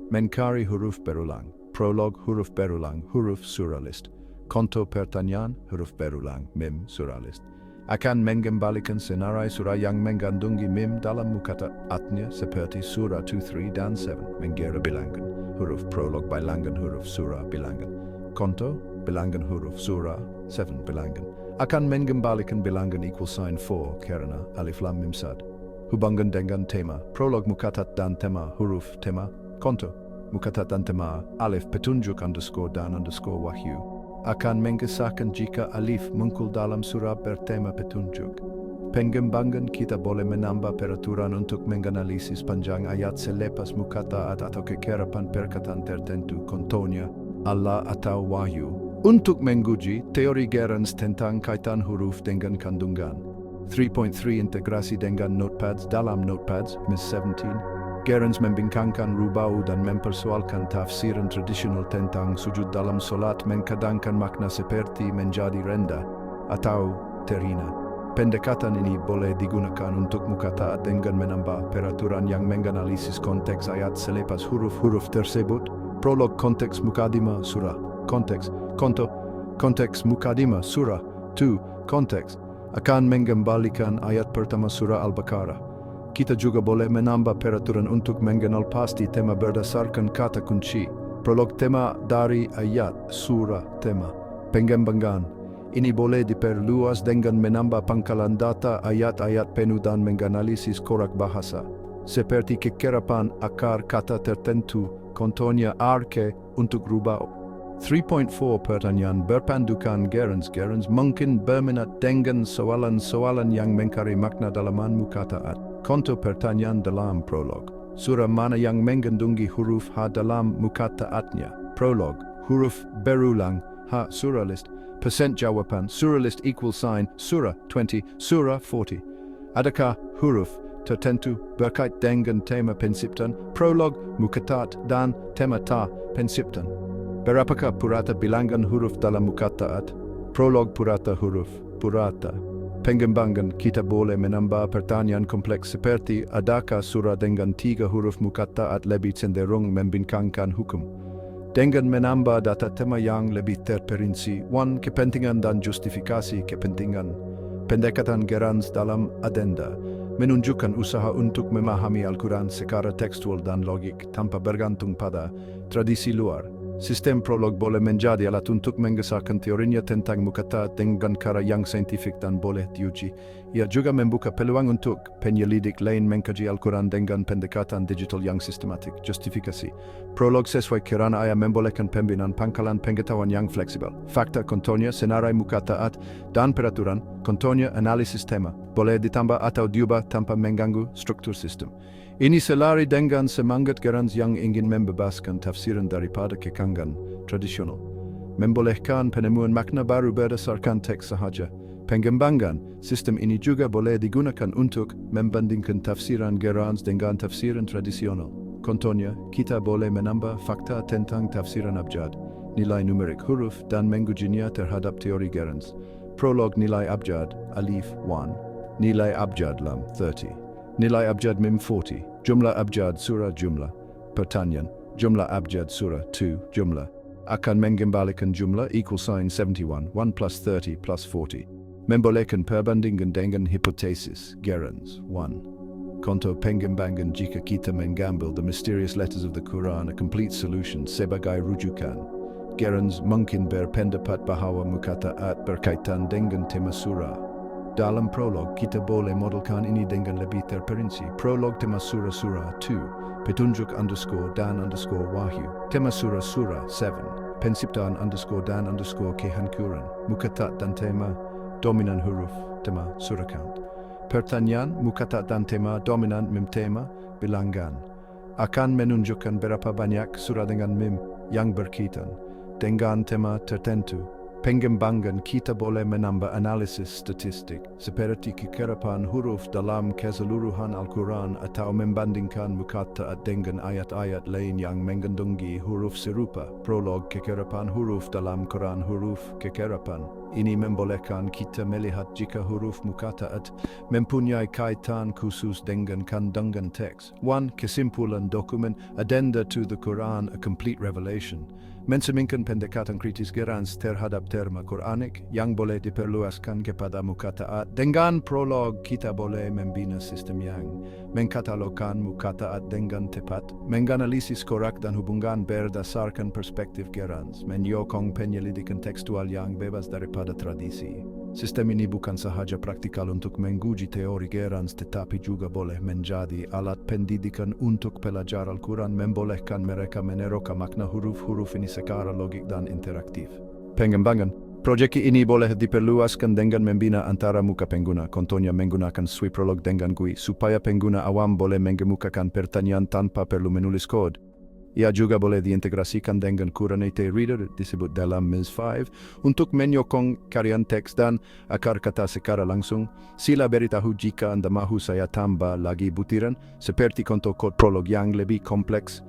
Mencari huruf berulang. Prolog huruf berulang, huruf surah list. Konto pertanyaan, huruf berulang, mim surah list. Akan mengembalikan senarai surah yang mengandungi mim dalam Muqatta'atnya seperti surah 2, 3, dan 7. Mengira bilangan. Huruf prolog bilangan huruf surah bilangan. Konto bilangan huruf surah 7 bilangan. Akan mengembalikan bilangan equal sign 4 karena Alif Lam Mim Sad. Hubungan dengan tema. Prolog Muqatta'at dan tema huruf tema. Konto Muqatta'at dan tema Alif petunjuk _ dan _ wahyu. Akan mengesahkan jika alif muncul dalam surah bertema petunjuk. Pengembangan kita boleh menambah peraturan untuk menganalisis panjang ayat selepas Muqatta'at atau kekerapan perkataan tertentu, contohnya Allah atau wahyu. Untuk menguji teori Gerans tentang kaitan huruf dengan kandungan. 3.3 Integrasi dengan notepads. Dalam notepads, Ms. 17, Gerans membincangkan ruba'u dan mempersoalkan tafsiran tradisional tentang sujud dalam solat, mengkadangkan makna seperti menjadi rendah atau terhina. Pendekatan ini boleh digunakan untuk Muqatta'at dengan menambah peraturan yang menganalisis konteks ayat selepas huruf-huruf tersebut. Prolog konteks Muqaddimah surah. Konteks, konto, konteks Muqaddimah surah 2. Konteks akan mengembalikan ayat pertama surah Al-Baqarah. Kita juga boleh menambah peraturan untuk mengenal pasti tema berdasarkan kata kunci. Prolog tema dari ayat surah tema. Pengembangan ini boleh diperluas dengan menambah pangkalan data ayat-ayat penuh dan menganalisis korak bahasa. Seperti kekerapan akar kata tertentu, contohnya arke untuk ruba'u. 3.4 Pertanyaan berpandukan Gerans. Gerans mungkin berminat dengan soalan-soalan yang mencari makna dalaman Muqatta'at. Konto pertanyaan dalam prolog. Surah mana yang mengandungi huruf H dalam Muqatta'atnya? Prolog. Huruf berulang H surah list. Percent jawaban surah list equal sign surah 20 surah 40. Adakah huruf tertentu berkait dengan tema penciptaan? Prolog Muqatta'at dan tema ta penciptaan. Berapakah purata bilangan huruf dalam Muqatta'at? Prolog purata huruf purata. Pengembangan kita boleh menambah pertanyaan kompleks seperti adakah surah dengan 3 huruf Muqatta'at lebih cenderung membincangkan hukum? Dengan menambah data tema yang lebih terperinci, 1. Kepentingan dan justifikasi kepentingan. Pendekatan Gerans dalam adenda menunjukkan usaha untuk memahami Al-Quran secara tekstual dan logik tanpa bergantung pada tradisi luar. Sistem prolog boleh menjadi alat untuk mengesahkan teorinya tentang Muqatta'at dengan cara yang saintifik dan boleh diuji. Ia juga membuka peluang untuk penyelidik lain mengkaji Al-Quran dengan pendekatan digital yang sistematik. Justifikasi prolog sesuai kerana ia membolehkan pembinaan pangkalan pengetahuan yang fleksibel. Fakta kontonya, senarai Muqatta'at, dan peraturan kontonya analisis tema boleh ditambah atau diubah tanpa mengganggu struktur sistem. Ini selari dengan semangat Gerans yang ingin membebaskan tafsiran daripada kekangan tradisional. Membolehkan penemuan makna baru berdasarkan teks sahaja. Pengembangan sistem ini juga boleh digunakan untuk membandingkan tafsiran Gerans dengan tafsiran tradisional. Contohnya, kita boleh menambah fakta tentang tafsiran abjad, nilai numerik huruf, dan mengujinya terhadap teori Gerans. Prolog nilai abjad, alif 1, nilai abjad lam 30. Nilai abjad mim 40, jumlah abjad surah jumlah. Pertanyaan, jumlah abjad surah 2 jumlah. Akan mengembalikan jumlah equal sign 71, 1 plus 30 plus 40. Membolehkan perbandingan dengan hipotesis, Gerans, 1. Konto pengembangan jika kita mengambil the mysterious letters of the Quran a complete solution sebagai rujukan. Gerans mungkin berpendapat bahawa Muqatta'at berkaitan dengan tema surah. Dalam prolog, kita boleh modelkan ini dengan lebih terperinci. Prolog tema surah 2, petunjuk underscore dan underscore wahyu. Tema surah 7, penciptaan underscore dan underscore kehancuran. Muqatta'at dan tema, dominan huruf, tema surah count. Pertanyaan, Muqatta'at dan tema, dominan mim tema, bilangan. Akan menunjukkan berapa banyak surah dengan mim yang berkaitan dengan tema tertentu. Pengembangan kita boleh menambah analisis statistik seperti kekerapan huruf dalam keseluruhan Al-Quran atau membandingkan Muqatta'at dengan ayat-ayat lain yang mengandungi huruf serupa. Prolog kekerapan huruf dalam Quran huruf kekerapan. Ini membolehkan kita melihat jika huruf Muqatta'at mempunyai kaitan khusus dengan kandungan teks. 1. Kesimpulan dokumen Addenda to the Quran, a complete revelation. Mencerminkan pendekatan kritis Gerans terhadap terma Quranik yang boleh diperluaskan kepada Muqatta'at. Dengan prolog kita boleh membina sistem yang mengkatalogkan Muqatta'at dengan tepat, menganalisis korak dan hubungan berdasarkan perspektif Gerans, menyokong penyelidikan tekstual yang bebas daripada tradisi. Sistem ini bukan sahaja praktikal untuk menguji teori Gerans tetapi juga boleh menjadi alat pendidikan untuk pelajar Al-Quran, membolehkan mereka meneroka makna huruf-huruf ini secara logik dan interaktif. Pengembangan proyek ini boleh diperluaskan dengan membina antara muka pengguna, contohnya menggunakan sweep prolog dengan GUI supaya pengguna awam boleh mengemukakan pertanyaan tanpa perlu menulis kod. Ia juga boleh diintegrasikan dengan Kuranite Reader disebut dalam MS5 untuk menyokong karyan teks dan akar kata secara langsung. Sila beritahu jika Anda mahu saya tambah lagi butiran seperti contoh kod prolog yang lebih kompleks.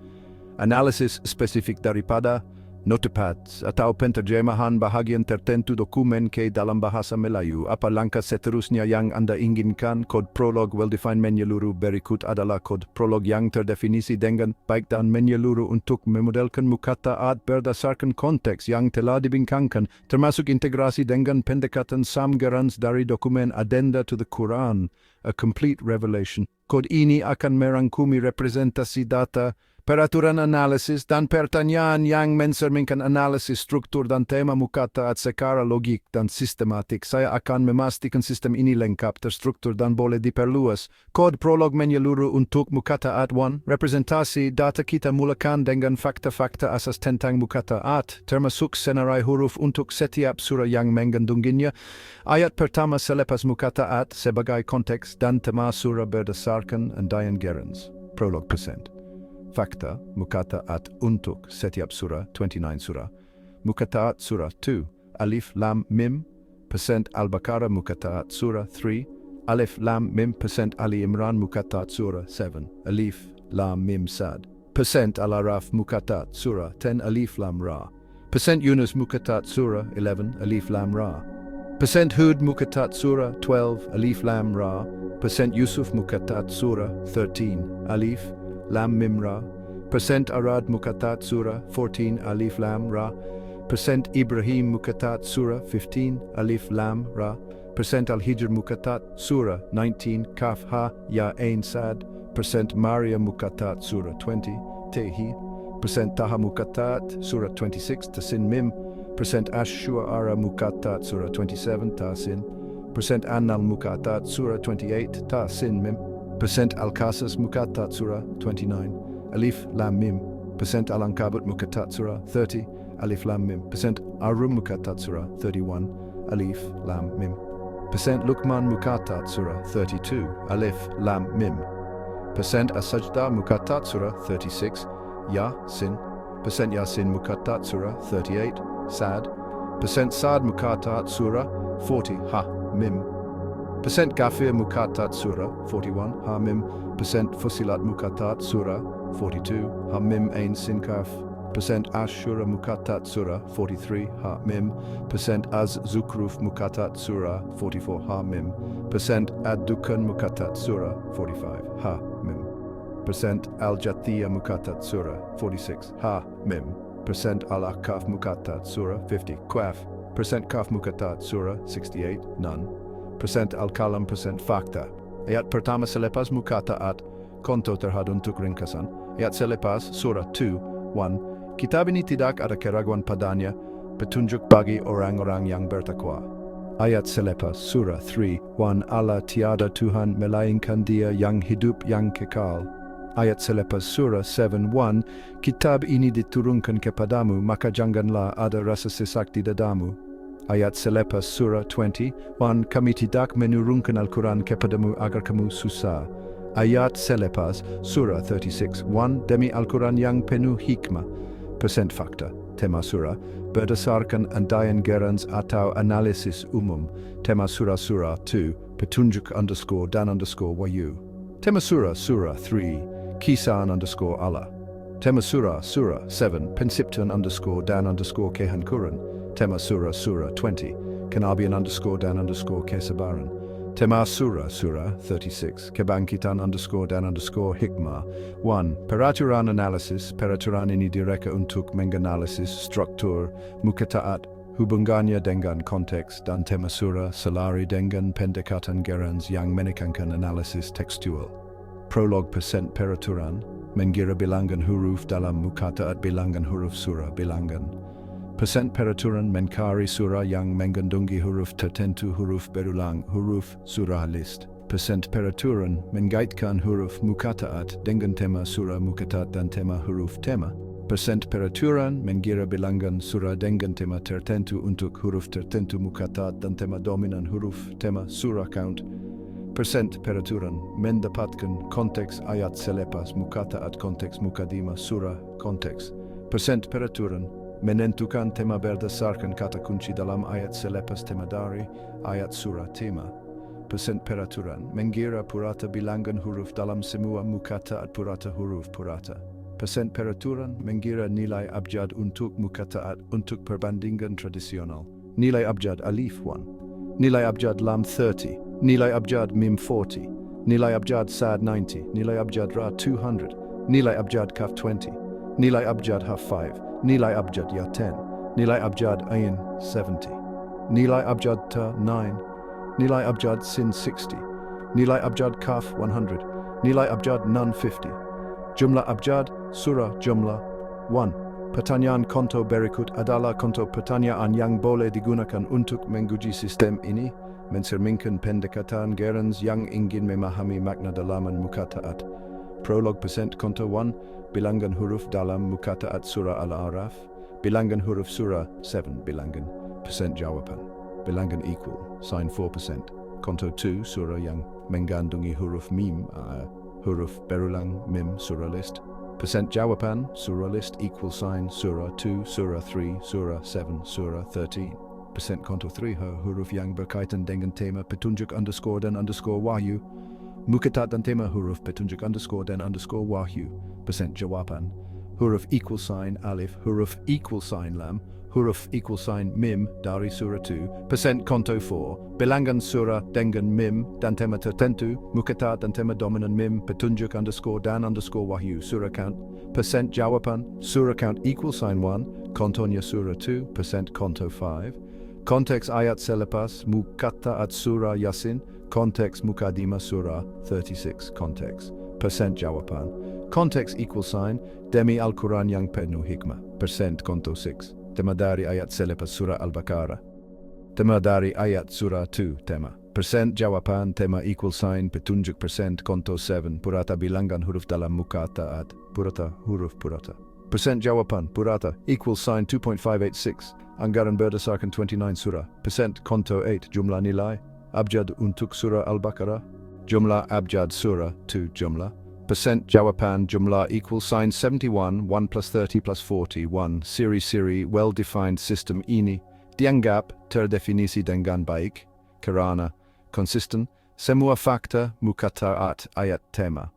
Analisis spesifik daripada notepads atau penterjemahan bahagian tertentu dokumen ke dalam bahasa Melayu. Apa langkah seterusnya yang Anda inginkan? Kod prolog well-defined menyeluruh berikut adalah kod prolog yang terdefinisi dengan baik dan menyeluruh untuk memodelkan Muqatta'at berdasarkan konteks yang telah dibincangkan, termasuk integrasi dengan pendekatan Gerans dari dokumen Addenda to the Quran, a complete revelation. Kod ini akan merangkumi representasi data, Peraturan analysis dan pertanyaan yang mencerminkan analisis struktur dan tema Muqatta'at secara logik dan sistematik. Saya akan memastikan sistem ini lengkap, terstruktur dan boleh diperluas. Kod prolog menyeluruh untuk Muqatta'at 1. Representasi data kita mulakan dengan fakta-fakta asas tentang Muqatta'at, termasuk senarai huruf untuk setiap surah yang mengandunginya. Ayat pertama selepas Muqatta'at sebagai konteks dan tema surah berdasarkan undian gerunds. Prolog percent. Fakta Muqatta'at untuk setiap surah 29 surah. Muqatta'at surah 2 Alif Lam Mim percent Al-Baqarah Muqatta'at surah 3 Alif Lam Mim percent Ali Imran Muqatta'at surah 7 Alif Lam Mim Sad percent Al-Araf Muqatta'at surah 10 Alif Lam Ra percent Yunus Muqatta'at surah 11 Alif Lam Ra percent Hud Muqatta'at surah 12 Alif Lam Ra percent Yusuf Muqatta'at surah 13 Alif Lam Mim Ra, percent Arad Muqatta'at surah 14 Alif Lam Ra, percent Ibrahim Muqatta'at surah 15 Alif Lam Ra, percent Al-Hijr Muqatta'at surah 19 Kaf Ha Ya Ain Sad, percent Maryam Muqatta'at surah 20 Tehi, percent Taha Muqatta'at surah 26 Tasin Mim, percent Ash-Shu'ara Muqatta'at surah 27 Tasin, percent An-Nal Muqatta'at surah 28 Tasin Mim, percent Al-Qasas Muqatta'at surah 29 Alif Lam Mim, percent Al-Ankabut Muqatta'at surah 30 Alif Lam Mim, percent Ar-Rum Muqatta'at surah 31 Alif Lam Mim, percent Luqman Muqatta'at surah 32 Alif Lam Mim, percent As-Sajdah Muqatta'at surah 36 Ya Sin, percent Yasin Muqatta'at surah 38 Sad, percent Sad Muqatta'at surah 40 Ha Mim, percent Ghafir Muqatta'at surah 41 Ha Mim, percent Fusilat Muqatta'at surah 42 Ha Mim Ain Sin Kaf, percent Ash-Shura Muqatta'at surah 43 Ha Mim, percent Az-Zukhruf Muqatta'at surah 44 Ha Mim, percent Ad-Dukhan Muqatta'at surah 45 Ha Mim, percent Al-Jathiyah Muqatta'at surah 46 Ha Mim, percent Al-Ahqaf Muqatta'at surah 50 Qaf, percent Kaf Muqatta'at surah 68 Nun, percent Al-Kalam percent Fakta. Ayat pertama selepas Muqatta'at, konto terhad untuk ringkasan. Ayat selepas surah 2, 1. Kitab ini tidak ada keraguan padanya, petunjuk bagi orang-orang yang bertakwa. Ayat selepas surah 3, 1. Allah tiada Tuhan melainkan Dia yang hidup yang kekal. Ayat selepas surah 7, 1. Kitab ini diturunkan kepadamu, maka janganlah ada rasa sesak di dadamu. Ayat selepas surah 20, 1. Kami tidak menurunkan Al-Quran kepadamu agar kamu susah. Ayat selepas surah 36, 1. Demi Al-Quran yang penuh hikmah. Percent fakta. Tema surah berdasarkan undian gerunds atau analisis umum. Tema surah 2. Petunjuk underscore dan underscore wahyu. Tema surah 3. Kisah underscore Allah. Tema surah 7. Penciptaan underscore dan underscore kehancuran. Tema surah 20. Kenabian underscore dan underscore kesabaran. Tema surah 36. Kebangkitan underscore dan underscore hikmah. 1. Peraturan analisis. Peraturan ini direka untuk menganalisis struktur Muqatta'at, hubungannya dengan konteks dan tema surah selari dengan pendekatan gerunds yang menekankan analisis tekstual. Prolog percent peraturan, mengira bilangan huruf dalam Muqatta'at bilangan huruf surah bilangan. Percent peraturan mencari surah yang mengandungi huruf tertentu huruf berulang huruf surah list. Percent peraturan mengaitkan huruf Muqatta'at dengan tema surah Muqatta'at dan tema huruf tema. Percent peraturan mengira bilangan surah dengan tema tertentu untuk huruf tertentu Muqatta'at dan tema dominan huruf tema surah count. Percent peraturan mendapatkan konteks ayat selepas Muqatta'at konteks mukadimah surah konteks. Percent peraturan menentukan tema berdasarkan kata kunci dalam ayat selepas tema dari ayat surah tema. Percent peraturan mengira purata bilangan huruf dalam semua Muqatta'at purata huruf purata. Percent peraturan mengira nilai abjad untuk Muqatta'at untuk perbandingan tradisional. Nilai abjad alif 1. Nilai abjad lam 30. Nilai abjad mim 40. Nilai abjad sad 90. Nilai abjad ra 200. Nilai abjad kaf 20. Nilai abjad ha 5. Nilai abjad ya 10. Nilai abjad ain 70. Nilai abjad ta 9. Nilai abjad sin 60. Nilai abjad kaf 100. Nilai abjad nun 50. Jumlah abjad Surah Jumlah 1. Pertanyaan konto berikut adalah konto pertanyaan yang boleh digunakan untuk menguji sistem ini, mencerminkan pendekatan Gerens yang ingin memahami makna dalaman Muqatta'at. Prolog konto 1. Bilangan huruf dalam Muqatta'at Surah Al-A'raf. Bilangan huruf Surah 7. Bilangan jawaban. Bilangan equal, sign 4%. Konto 2. Surah yang mengandungi huruf mim, huruf berulang mim surah list. Jawaban, surah list equal sign, surah 2, surah 3, surah 7, surah 13. Konto 3, huruf yang berkaitan dengan tema petunjuk underscore dan underscore wahyu. Muqatta'at dan tema huruf petunjuk underscore dan underscore wahyu. Jawaban, huruf equal sign alif, huruf equal sign lam, huruf equal sign mim dari surah 2. Konto 4, bilangan surah dengan mim dan tema tertentu. Muqatta'at dan tema dominan mim petunjuk underscore dan underscore wahyu. Surah count. Jawaban, surah count equal sign 1. Kontonya surah 2. Konto 5. Konteks ayat selepas Muqatta'at surah Yasin. Konteks Muqaddimah surah 36. Konteks. Jawaban, konteks equal sign demi Al-Quran yang penuh hikmah. Konto 6. Tema dari ayat selepas surah Al-Baqarah. Tema dari ayat surah 2. Tema. Jawaban, tema equal sign petunjuk. Konto 7. Purata bilangan huruf dalam Muqatta'at. Purata huruf purata. Jawaban, purata equal sign 2.586. Anggaran berdasarkan 29 surah. Konto 8. Jumlah nilai abjad untuk surah Al-Baqarah. Jumlah abjad surah 2 jumlah. Jawaban, jumlah equal sign 71, 1 plus 30 plus 41. Siri well-defined system ini dianggap terdefinisi dengan baik karena konsisten semua fakta Muqatta'at ayat tema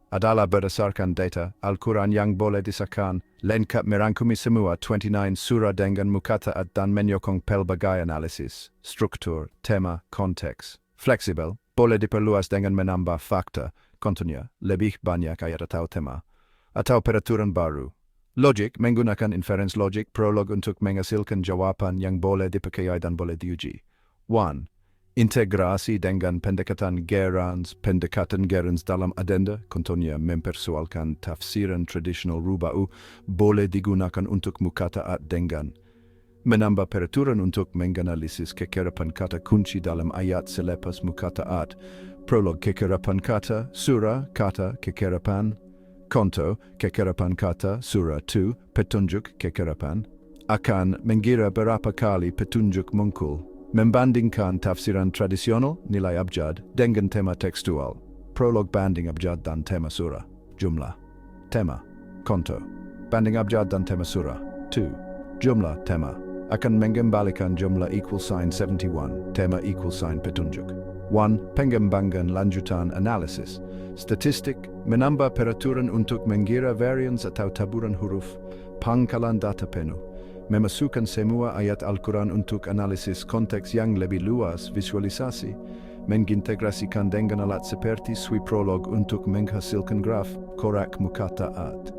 adalah berdasarkan data Al-Quran yang boleh disahkan, lengkap merangkumi semua 29 surah dengan Muqatta'at dan menyokong pelbagai analisis, struktur, tema, konteks. Fleksibel, boleh diperluas dengan menambah fakta, kontennya, lebih banyak ayat atau tema, atau peraturan baru. Logik, menggunakan inference logik prolog untuk menghasilkan jawaban yang boleh dipakai dan boleh diuji. 1. Integrasi dengan pendekatan Gerens dalam adenda, kontennya mempersoalkan tafsiran tradisional ruba'u, boleh digunakan untuk Muqatta'at dengan menambah peraturan untuk menganalisis kekerapan kata kunci dalam ayat selepas Muqatta'at. Prolog kekerapan kata, surah, kata, kekerapan. Konto, kekerapan kata, surah 2, petunjuk, kekerapan. Akan mengira berapa kali petunjuk muncul. Membandingkan tafsiran tradisional, nilai abjad, dengan tema tekstual. Prolog banding abjad dan tema surah. Jumlah. Tema. Konto. Banding abjad dan tema surah. 2. Jumlah tema. Akan mengembalikan jumlah equal sign 71, tema equal sign petunjuk. 1. Pengembangan lanjutan analisis. Statistik, menambah peraturan untuk mengira variance atau taburan huruf, pangkalan data penuh. Memasukkan semua ayat Al-Quran untuk analisis konteks yang lebih luas, visualisasi. Mengintegrasikan dengan alat seperti sweep prolog untuk menghasilkan graf, korak Muqatta'at.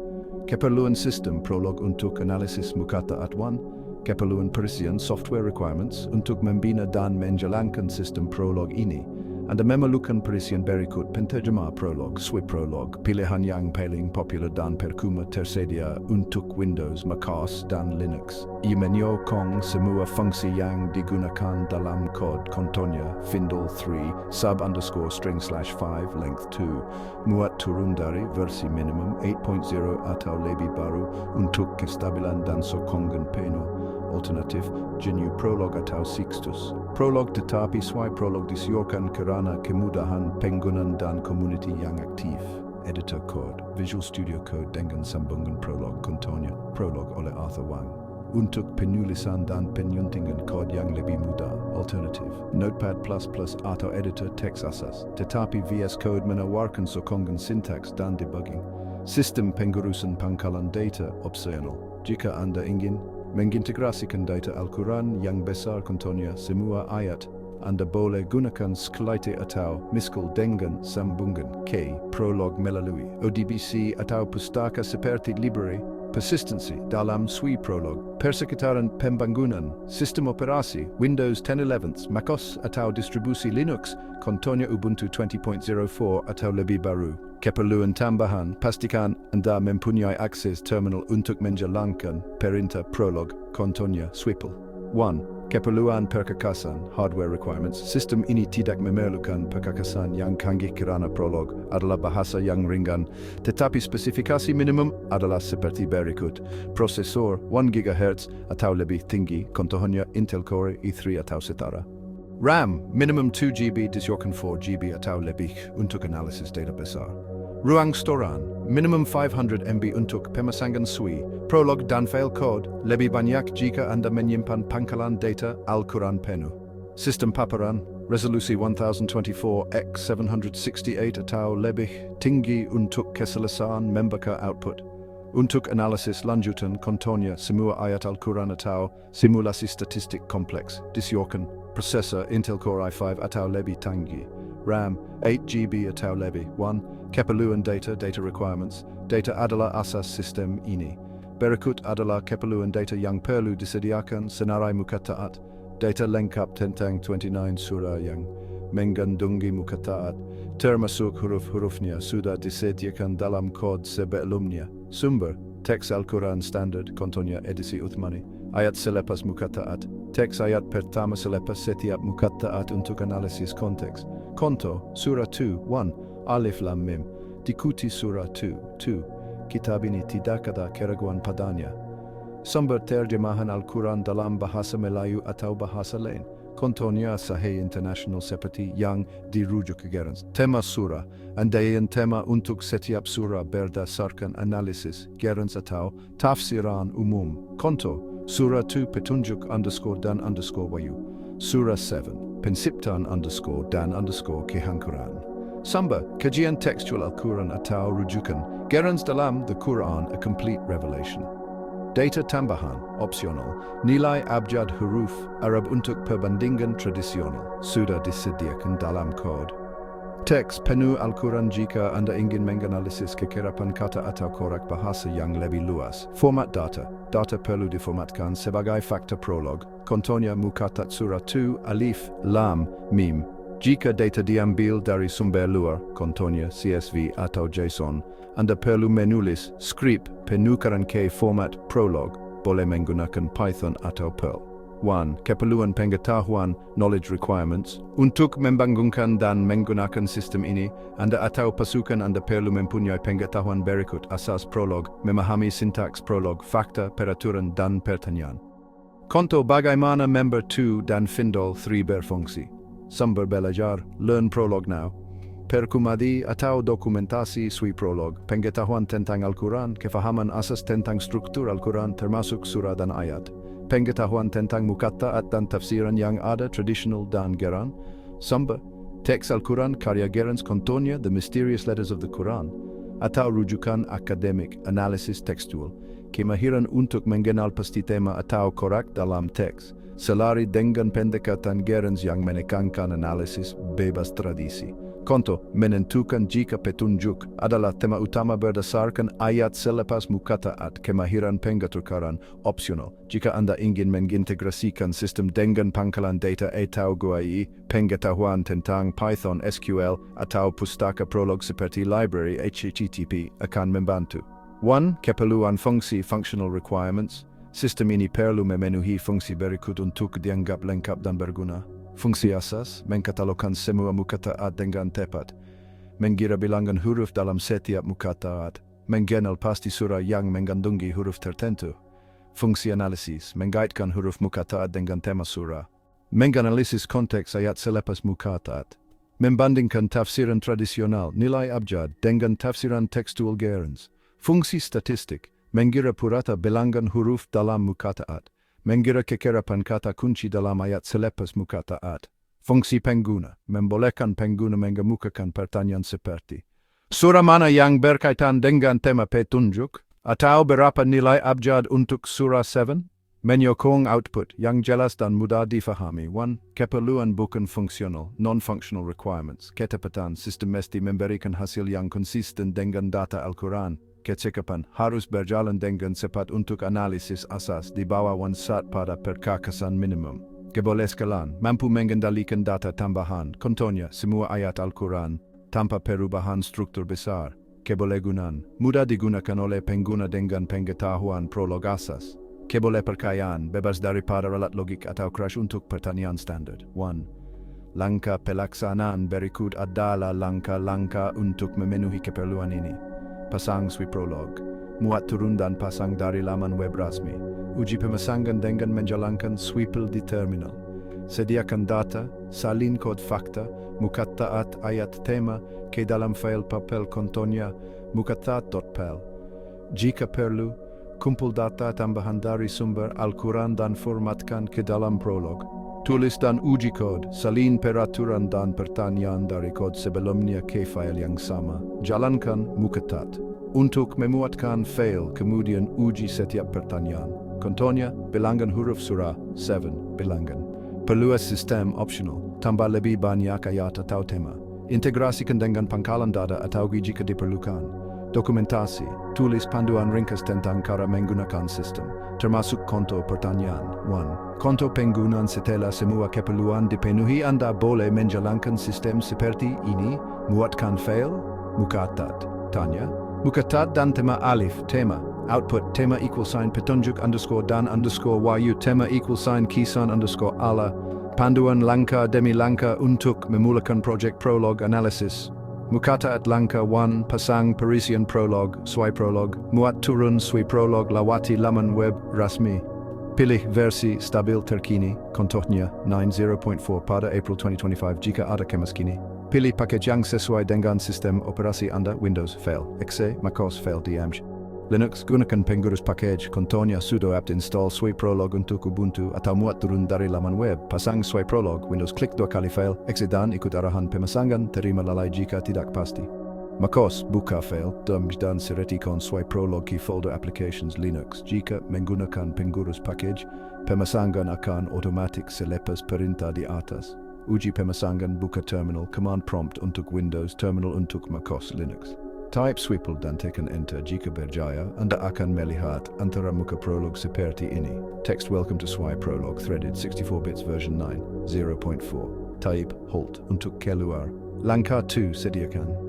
Keperluan sistem prolog untuk analisis Muqatta'at 1. Keperluan perisian software requirements untuk membina dan menjalankan sistem prolog ini. Anda memerlukan perisian berikut: penterjemah prolog, sweep prolog, pilihan yang paling popular dan percuma tersedia untuk Windows, macOS, dan Linux. Ia menyokong semua fungsi yang digunakan dalam kod kontonya, Findle 3, sub_string/5, length 2, muat turun dari versi minimum 8.0 atau lebih baru untuk kestabilan dan sokongan penuh. Alternatif, GNU Prolog atau Sixtus. Prolog tetapi swipe prolog disiarkan karena kemudahan penggunaan dan community yang aktif. Editor Code, Visual Studio Code dengan sambungan prolog kontonya, prolog oleh Arthur Wang. Untuk penulisan dan penyuntingan kod yang lebih mudah, alternatif, Notepad++ atau editor teks asas, tetapi VS Code menawarkan sokongan sintaks dan debugging. Sistem pengurusan pangkalan data opsional. Jika Anda ingin mengintegrasikan data Al-Quran yang besar kontonya semua ayat, Anda boleh gunakan Sklite atau Miskal dengan sambungan ke prolog melalui ODBC atau pustaka seperti Library. persistency dalam sui prolog, persekitaran pembangunan, sistem operasi, Windows 10 MacOS atau distribusi Linux, contohnya Ubuntu 20.04 atau lebih baru. Keperluan tambahan, pastikan Anda mempunyai akses terminal untuk menjalankan perintah prolog, contohnya Swipple. 1. Keperluan perkakasan, hardware requirements. Sistem ini tidak memerlukan perkakasan yang canggih kerana prolog adalah bahasa yang ringan, tetapi spesifikasi minimum adalah seperti berikut. Prosesor 1 GHz atau lebih tinggi, contohnya Intel Core i3 atau setara. RAM minimum 2 GB disjointed 4 GB atau lebih untuk analisis data besar. Ruang storan minimum 500 MB untuk pemasangan SUI, prolog dan file code, lebih banyak jika Anda menyimpan pangkalan data Al-Quran penuh. Sistem paparan, resolusi 1024x768 atau lebih tinggi untuk keselesaan membaca output. Untuk analisis lanjutan, contohnya semua ayat Al-Quran atau simulasi statistik kompleks, disjointed, prosesor Intel Core i5 atau lebih tinggi. RAM 8 GB atau lebih. 1. Keperluan data requirements. Data adalah asas sistem ini. Berikut adalah keperluan data yang perlu disediakan senarai Muqatta'at. Data lengkap tentang 29 surah yang mengandungi Muqatta'at, termasuk huruf-hurufnya sudah disediakan dalam kod sebelumnya. Sumber, teks Al-Quran standard, contohnya edisi Uthmani. Ayat selepas Muqatta'at. Teks ayat pertama selepas setiap Muqatta'at untuk analisis konteks. Contoh, Surah 2, 1, Alif Lam Mim. Diikuti Surah 2, 2. Kitab ini tidak ada keraguan padanya. Sumber terjemahan Al-Quran dalam bahasa Melayu atau bahasa lain. Contohnya Sahih International seperti yang dirujuk Gerens. Tema surah, andaian tema untuk setiap surah berdasarkan analisis Gerens atau tafsiran umum. Contoh, Surah 2 petunjuk _dan _wahyu. Surah 7 penciptaan _dan kehancuran. Sumber, kajian tekstual Al-Quran atau rujukan, Gerens dalam The Quran, A Complete Revelation. Data tambahan, opsional, nilai abjad huruf Arab untuk perbandingan tradisional, sudah disediakan dalam kod. Teks penuh Al-Quran jika Anda ingin menganalisis kekerapan kata atau korak bahasa yang lebih luas. Format data. Data perlu diformatkan sebagai fakta prolog, contohnya Muqatta'at Surah 2, Alif, Lam, Mim. Jika data diambil dari sumber luar, contohnya CSV atau JSON, Anda perlu menulis skrip penukaran ke format prolog, boleh menggunakan Python atau Perl. 1. Keperluan pengetahuan, knowledge requirements. Untuk membangunkan dan menggunakan sistem ini, Anda atau pasukan Anda perlu mempunyai pengetahuan berikut: asas prolog, memahami sintaks prolog, fakta, peraturan, dan pertanyaan. Contoh bagaimana member 2 dan Findol 3 berfungsi. Sumber belajar, learn prolog now. Perkumadi atau dokumentasi SUI prolog, pengetahuan tentang Al-Quran, kefahaman asas tentang struktur Al-Quran termasuk surah dan ayat. Pengetahuan tentang Muqatta'at dan tafsiran yang ada tradisional dan geran. Sumber, teks Al-Quran karya Gerens, contohnya The Mysterious Letters of the Quran, atau rujukan akademik, analisis tekstual, kemahiran untuk mengenal pasti tema atau korak dalam teks, selari dengan pendekatan Gerens yang menekankan analisis bebas tradisi. Contoh, menentukan jika petunjuk adalah tema utama berdasarkan ayat selepas Muqatta'at, kemahiran pengaturan, opsional. Jika Anda ingin mengintegrasikan sistem dengan pangkalan data atau GUI, pengetahuan tentang Python, SQL, atau pustaka prolog seperti library HTTP akan membantu. 1. Keperluan fungsi, functional requirements. Sistem ini perlu memenuhi fungsi berikut untuk dianggap lengkap dan berguna. Fungsi asas, mengkatalogkan semua Muqatta'at dengan tepat, mengira bilangan huruf dalam setiap Muqatta'at, mengenal pasti surah yang mengandungi huruf tertentu. Fungsi analisis, mengaitkan huruf Muqatta'at dengan tema surah, menganalisis konteks ayat selepas Muqatta'at, membandingkan tafsiran tradisional, nilai abjad, dengan tafsiran tekstual Gerens. Fungsi statistik, mengira purata bilangan huruf dalam Muqatta'at, mengira kekerapan kata kunci dalam ayat selepas Muqatta'at. Fungsi pengguna, membolehkan pengguna mengemukakan pertanyaan seperti, surah mana yang berkaitan dengan tema petunjuk? Atau berapa nilai abjad untuk surah 7? Menyokong output yang jelas dan mudah difahami. 1. Keperluan bukan fungsional, non-functional requirements. Ketepatan sistem mesti memberikan hasil yang konsisten dengan data Al-Quran. kecekapan harus berjalan dengan cepat untuk analisis asas di bawah 1 pada perkakasan minimum. Kebolehkan mampu mengendalikan data tambahan, contohnya semua ayat Al-Quran, tanpa perubahan struktur besar. Kebolehgunaan mudah digunakan oleh pengguna dengan pengetahuan prolog asas. Kebolehpercayaan bebas daripada alat logik atau crash untuk pertanyaan standar. 1. Langkah pelaksanaan berikut adalah langkah-langkah untuk memenuhi keperluan ini. Pasang swi prolog. Muat turun dan pasang dari laman web rasmi. Uji pemasangan dengan menjalankan sweeple di terminal. Sediakan data, salin kod fakta, Muqatta'at ayat tema ke dalam file papel contohnya Muqatta'at.pl. Jika perlu, kumpul data tambahan dari sumber Al-Quran dan formatkan ke dalam prolog. Tulis dan uji kod, salin peraturan dan pertanyaan dari kod sebelumnya ke file yang sama. Jalankan Muqatta'at. Untuk memuatkan file, kemudian uji setiap pertanyaan. Contohnya, bilangan huruf surah 7, bilangan. Perluas sistem optional, tambah lebih banyak ayat atau tema. Integrasikan dengan pangkalan data atau jika diperlukan. Dokumentasi, tulis panduan ringkas tentang cara menggunakan sistem, termasuk konto pertanyaan. 1. Konto penggunaan setelah semua keperluan dipenuhi Anda boleh menjalankan sistem seperti ini. Muatkan file, Muqatta'at. Tanya, Muqatta'at dan tema alif, tema. Output, tema = petunjuk dan _yu, tema = kisan _ala. Panduan langkah demi langkah untuk memulakan project prolog analysis. Muqatta'at langkah 1, pasang perisian prolog, swi prolog, muat turun swi prolog lawati laman web rasmi. Pilih versi stabil terkini, contohnya 9.0.4 pada April 2025 jika ada kini. Pilih package yang sesuai dengan sistem operasi Anda, Windows, file, exe, macOS, file, diamj. Linux, gunakan pengurus package, contohnya sudo apt install swi prolog untuk Ubuntu atau muat turun dari laman web, pasang swi prolog, Windows klik 2 kali file, exe dan ikut arahan pemasangan, terima lalai jika tidak pasti. macOS, buka file, dan sertikan swi prolog ke folder applications Linux. Jika menggunakan pengurus package, pemasangan akan otomatis selepas perintah di atas. Uji pemasangan buka terminal, command prompt untuk Windows, terminal untuk macOS Linux. Type sweeple dan tekan enter jika berjaya, Anda akan melihat antara muka prolog seperti ini. Text welcome to swi prolog threaded 64 bits version 9.0.4. Type halt untuk keluar. Langkah 2 sediakan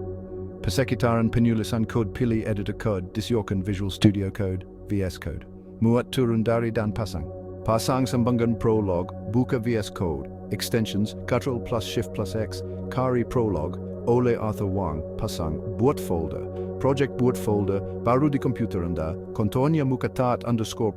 persekitaran penulisan kod, pilih editor code, disjointed Visual Studio Code, VS Code. Muat turun dari dan pasang. Pasang sambungan prolog, buka VS Code, extensions, Ctrl plus Shift plus X, cari prolog, oleh Arthur Wang, pasang, buat folder, project buat folder, baru di komputer Anda, contohnya Muqatta'at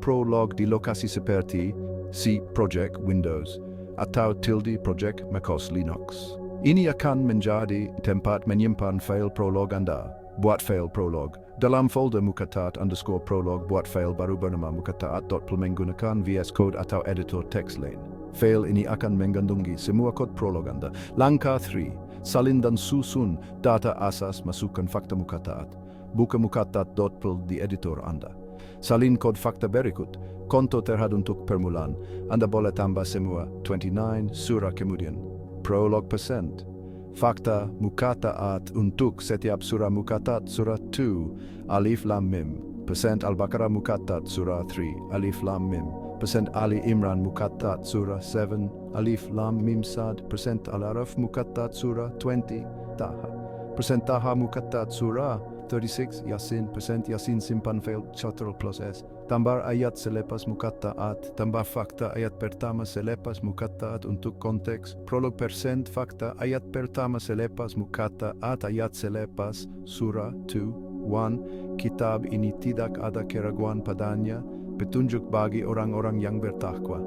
_prolog di lokasi seperti C project Windows, atau tilde project macOS Linux. Ini akan menjadi tempat menyimpan file prolog Anda. Buat file prolog. Dalam folder Muqatta'at _prolog, buat file baru bernama Muqatta'at.pl menggunakan VS Code atau editor text lain. File ini akan mengandungi semua kod prolog Anda. Langkah 3. Salin dan susun data asas, masukkan fakta Muqatta'at. Buka Muqatta'at.pl di editor Anda. Salin kod fakta berikut. Konto terhad untuk permulaan. Anda boleh tambah semua 29 surah kemudian. Prolog percent. Fakta Muqatta'at untuk setiap surah Muqatta'at surah 2 alif lam mim. Percent Al-Baqarah Muqatta'at surah 3 alif lam mim. Percent Ali Imran Muqatta'at surah 7 alif lam mim sad. Percent Al-Araf Muqatta'at surah 20 Taha. Percent Taha Muqatta'at surah 36 Yasin. Percent Yasin simpan file Ctrl plus S. Tambah ayat selepas Muqatta'at. Tambah fakta ayat pertama selepas Muqatta'at untuk konteks. Prolog percent fakta ayat pertama selepas Muqatta'at ayat selepas surah 2 1. Kitab ini tidak ada keraguan padanya. Petunjuk bagi orang-orang yang bertakwa.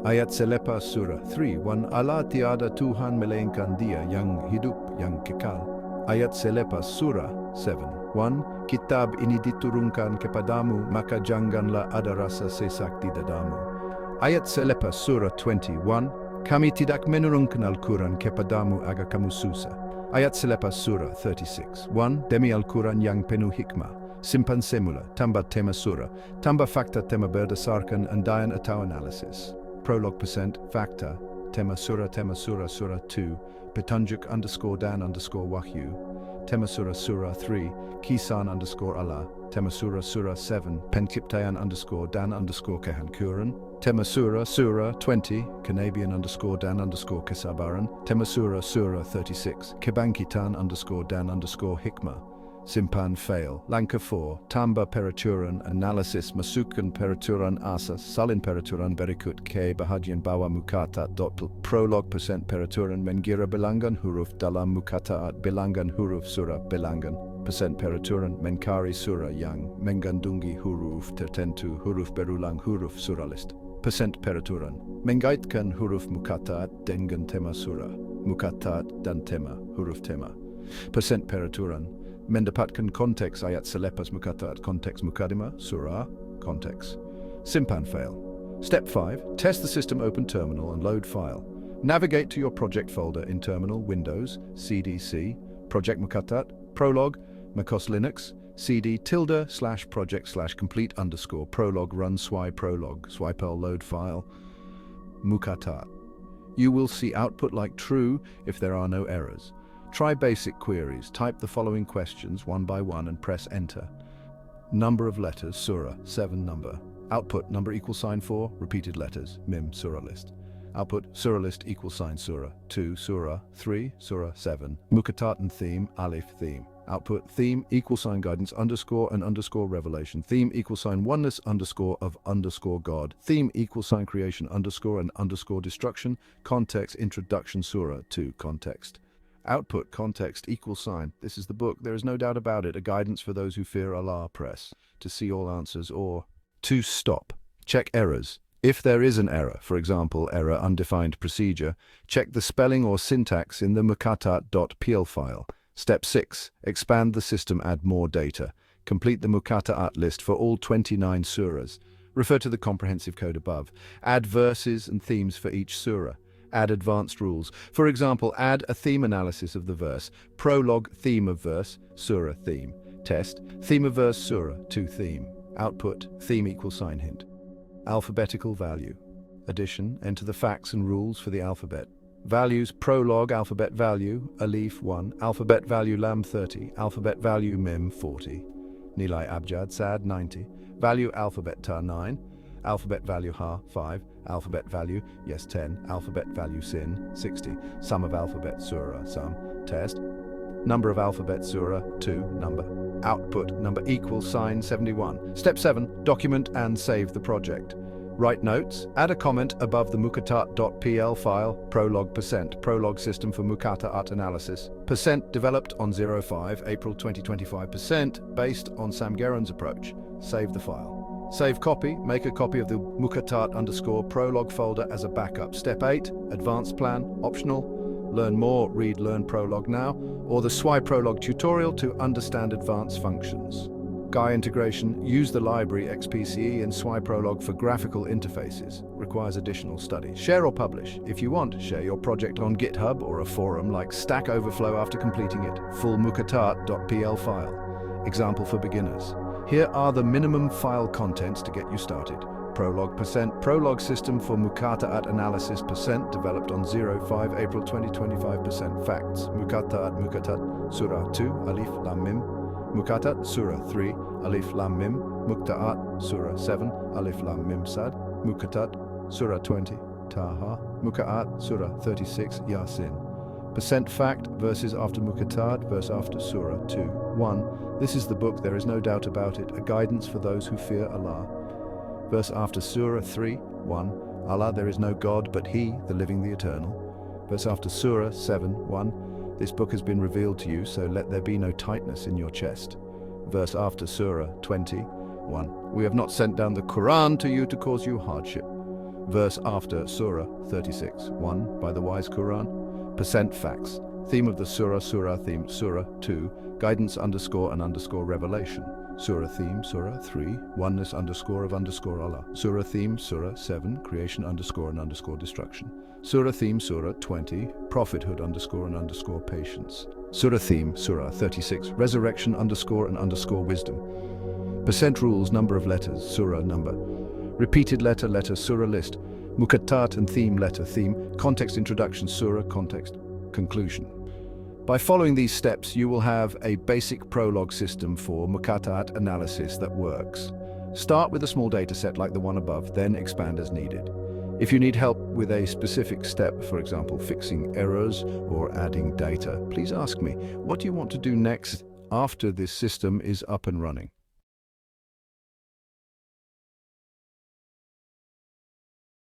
Ayat selepas surah 3 1. Allah tiada Tuhan melainkan Dia yang hidup, yang kekal. Ayat selepas surah 7 1. Kitab ini diturunkan kepadamu, maka janganlah ada rasa sesak di dadamu. Ayat selepas surah 21. Kami tidak menurunkan Al-Quran kepadamu agar kamu susah. Ayat selepas surah 36 1. Demi Al-Quran yang penuh hikmah. Simpan semula, tambah tema surah, tambah fakta tema berdasarkan andaian atau analisis. Prolog percent, fakta, tema surah surah 2, petunjuk _dan _wahyu. Tema Surah 3, Kisan _Allah, Tema Surah 7, Penkiptayan _Dan _Kehan Kuran, Tema Surah 20, Kanabian _Dan _Kesabaran, Tema Surah 36, Kebangkitan _Dan _Hikmah, Simpan Fail, Lanka 4, Tamba Peraturan, Analysis, Masukan Peraturan Asas, Salin Peraturan Berikut K, Bahagian Bawa Muqatta'at. Prolog Peraturan Mengira Bilangan Huruf Dalam Muqatta'at Bilangan Huruf Surah Bilangan Peraturan Menkari Surah Yang Mengandungi Huruf Tertentu Huruf Berulang Huruf Surah List Peraturan Mengaitkan Huruf Muqatta'at dengan Tema Surah Muqatta'at dan Tema Huruf Tema Peraturan mendapatkan konteks ayat selepas Muqatta'at konteks Muqaddimah, Surah, konteks. Simpan Fail. Step 5. Test the system, open terminal and load file. Navigate to your project folder in terminal, Windows, CDC, Project Muqatta'at, Prolog, macOS Linux, CD ~project/complete _prolog run prolog, swipel load file, Muqatta'at. You will see output like true if there are no errors. Try basic queries. Type the following questions one by one and press enter. Number of letters, Surah, 7 number. Output, number =4, repeated letters, Mim, Surah list. Output, Surah list Surah, 2, Surah, 3, Surah, 7. Muqatta'at and theme, Alif theme. Output, theme =guidance _ revelation. Theme =oneness _ God. Theme creation _ destruction. Context, introduction, Surah, 2, context. Output, context =. This is the book, there is no doubt about it, a guidance for those who fear Allah. Press to see all answers or to stop. Check errors. If there is an error, for example, error undefined procedure, check the spelling or syntax in the Muqatta'at.pl file. Step 6. Expand the system, add more data. Complete the Muqatta'at list for all 29 surahs. Refer to the comprehensive code above. Add verses and themes for each surah. Add advanced rules. For example, add a theme analysis of the verse. Prolog, theme of verse, surah theme. Test, theme of verse, surah, 2 theme. Output, theme hint. Alphabetical value. Addition, enter the facts and rules for the alphabet. Values, prolog, alphabet value, alif 1, alphabet value lam 30, alphabet value mim 40, nilai abjad sad 90, value alphabet ta 9, alphabet value ha 5, alphabet value yes 10, alphabet value sin 60, sum of alphabet surah sum. Test, number of alphabet surah 2 number. Output, number =71. Step 7. Document and save the project. Write notes. Add a comment above the Muqatta'at.pl file. Prolog prolog system for Muqatta'at analysis. Developed on 05 April 2025. Based on Sam Geren's approach. Save the file. Save copy. Make a copy of the Muqatta'at_prolog folder as a backup. Step 8. Advanced plan. Optional. Learn more, read Learn Prolog Now, or the SWI Prolog tutorial to understand advanced functions. GUI integration, use the library XPCE and SWI Prolog for graphical interfaces. Requires additional study. Share or publish. If you want, share your project on GitHub or a forum like Stack Overflow after completing it. Full Muqatta'at.pl file. Example for beginners. Here are the minimum file contents to get you started. Prolog prolog system for Muqatta'at analysis developed on 05 April 2025. Facts. Muqatta'at Surah 2 Alif Lam Mim. Muqatta'at Surah 3 Alif Lam Mim. Muqatta'at Surah 7 Alif Lam Mim Sad. Muqatta'at Surah 20 Taha. Muqatta'at Surah 36 Yasin. Fact, verses after Muqatta'at, verse after Surah 2 1. This is the book, there is no doubt about it, a guidance for those who fear Allah. Verse after Surah 3, 1, Allah, there is no God but He, the living, the eternal. Verse after Surah 7, 1, this book has been revealed to you, so let there be no tightness in your chest. Verse after Surah 20, 1, we have not sent down the Quran to you to cause you hardship. Verse after Surah 36, 1, by the wise Quran. Facts. Theme of the Surah theme, Surah 2, guidance _ revelation. Surah theme, Surah 3, oneness _ Allah. Surah theme, Surah 7, creation _ destruction. Surah theme, Surah 20, prophethood _ patience. Surah theme, Surah 36, resurrection _ wisdom. Rules, number of letters, Surah number. Repeated letter, Surah list. Muqatta'at and theme, letter, theme. Context, introduction, Surah, context, conclusion. By following these steps, you will have a basic prolog system for Muqatta'at analysis that works. Start with a small dataset like the one above, then expand as needed. If you need help with a specific step, for example, fixing errors or adding data, please ask me. What do you want to do next after this system is up and running?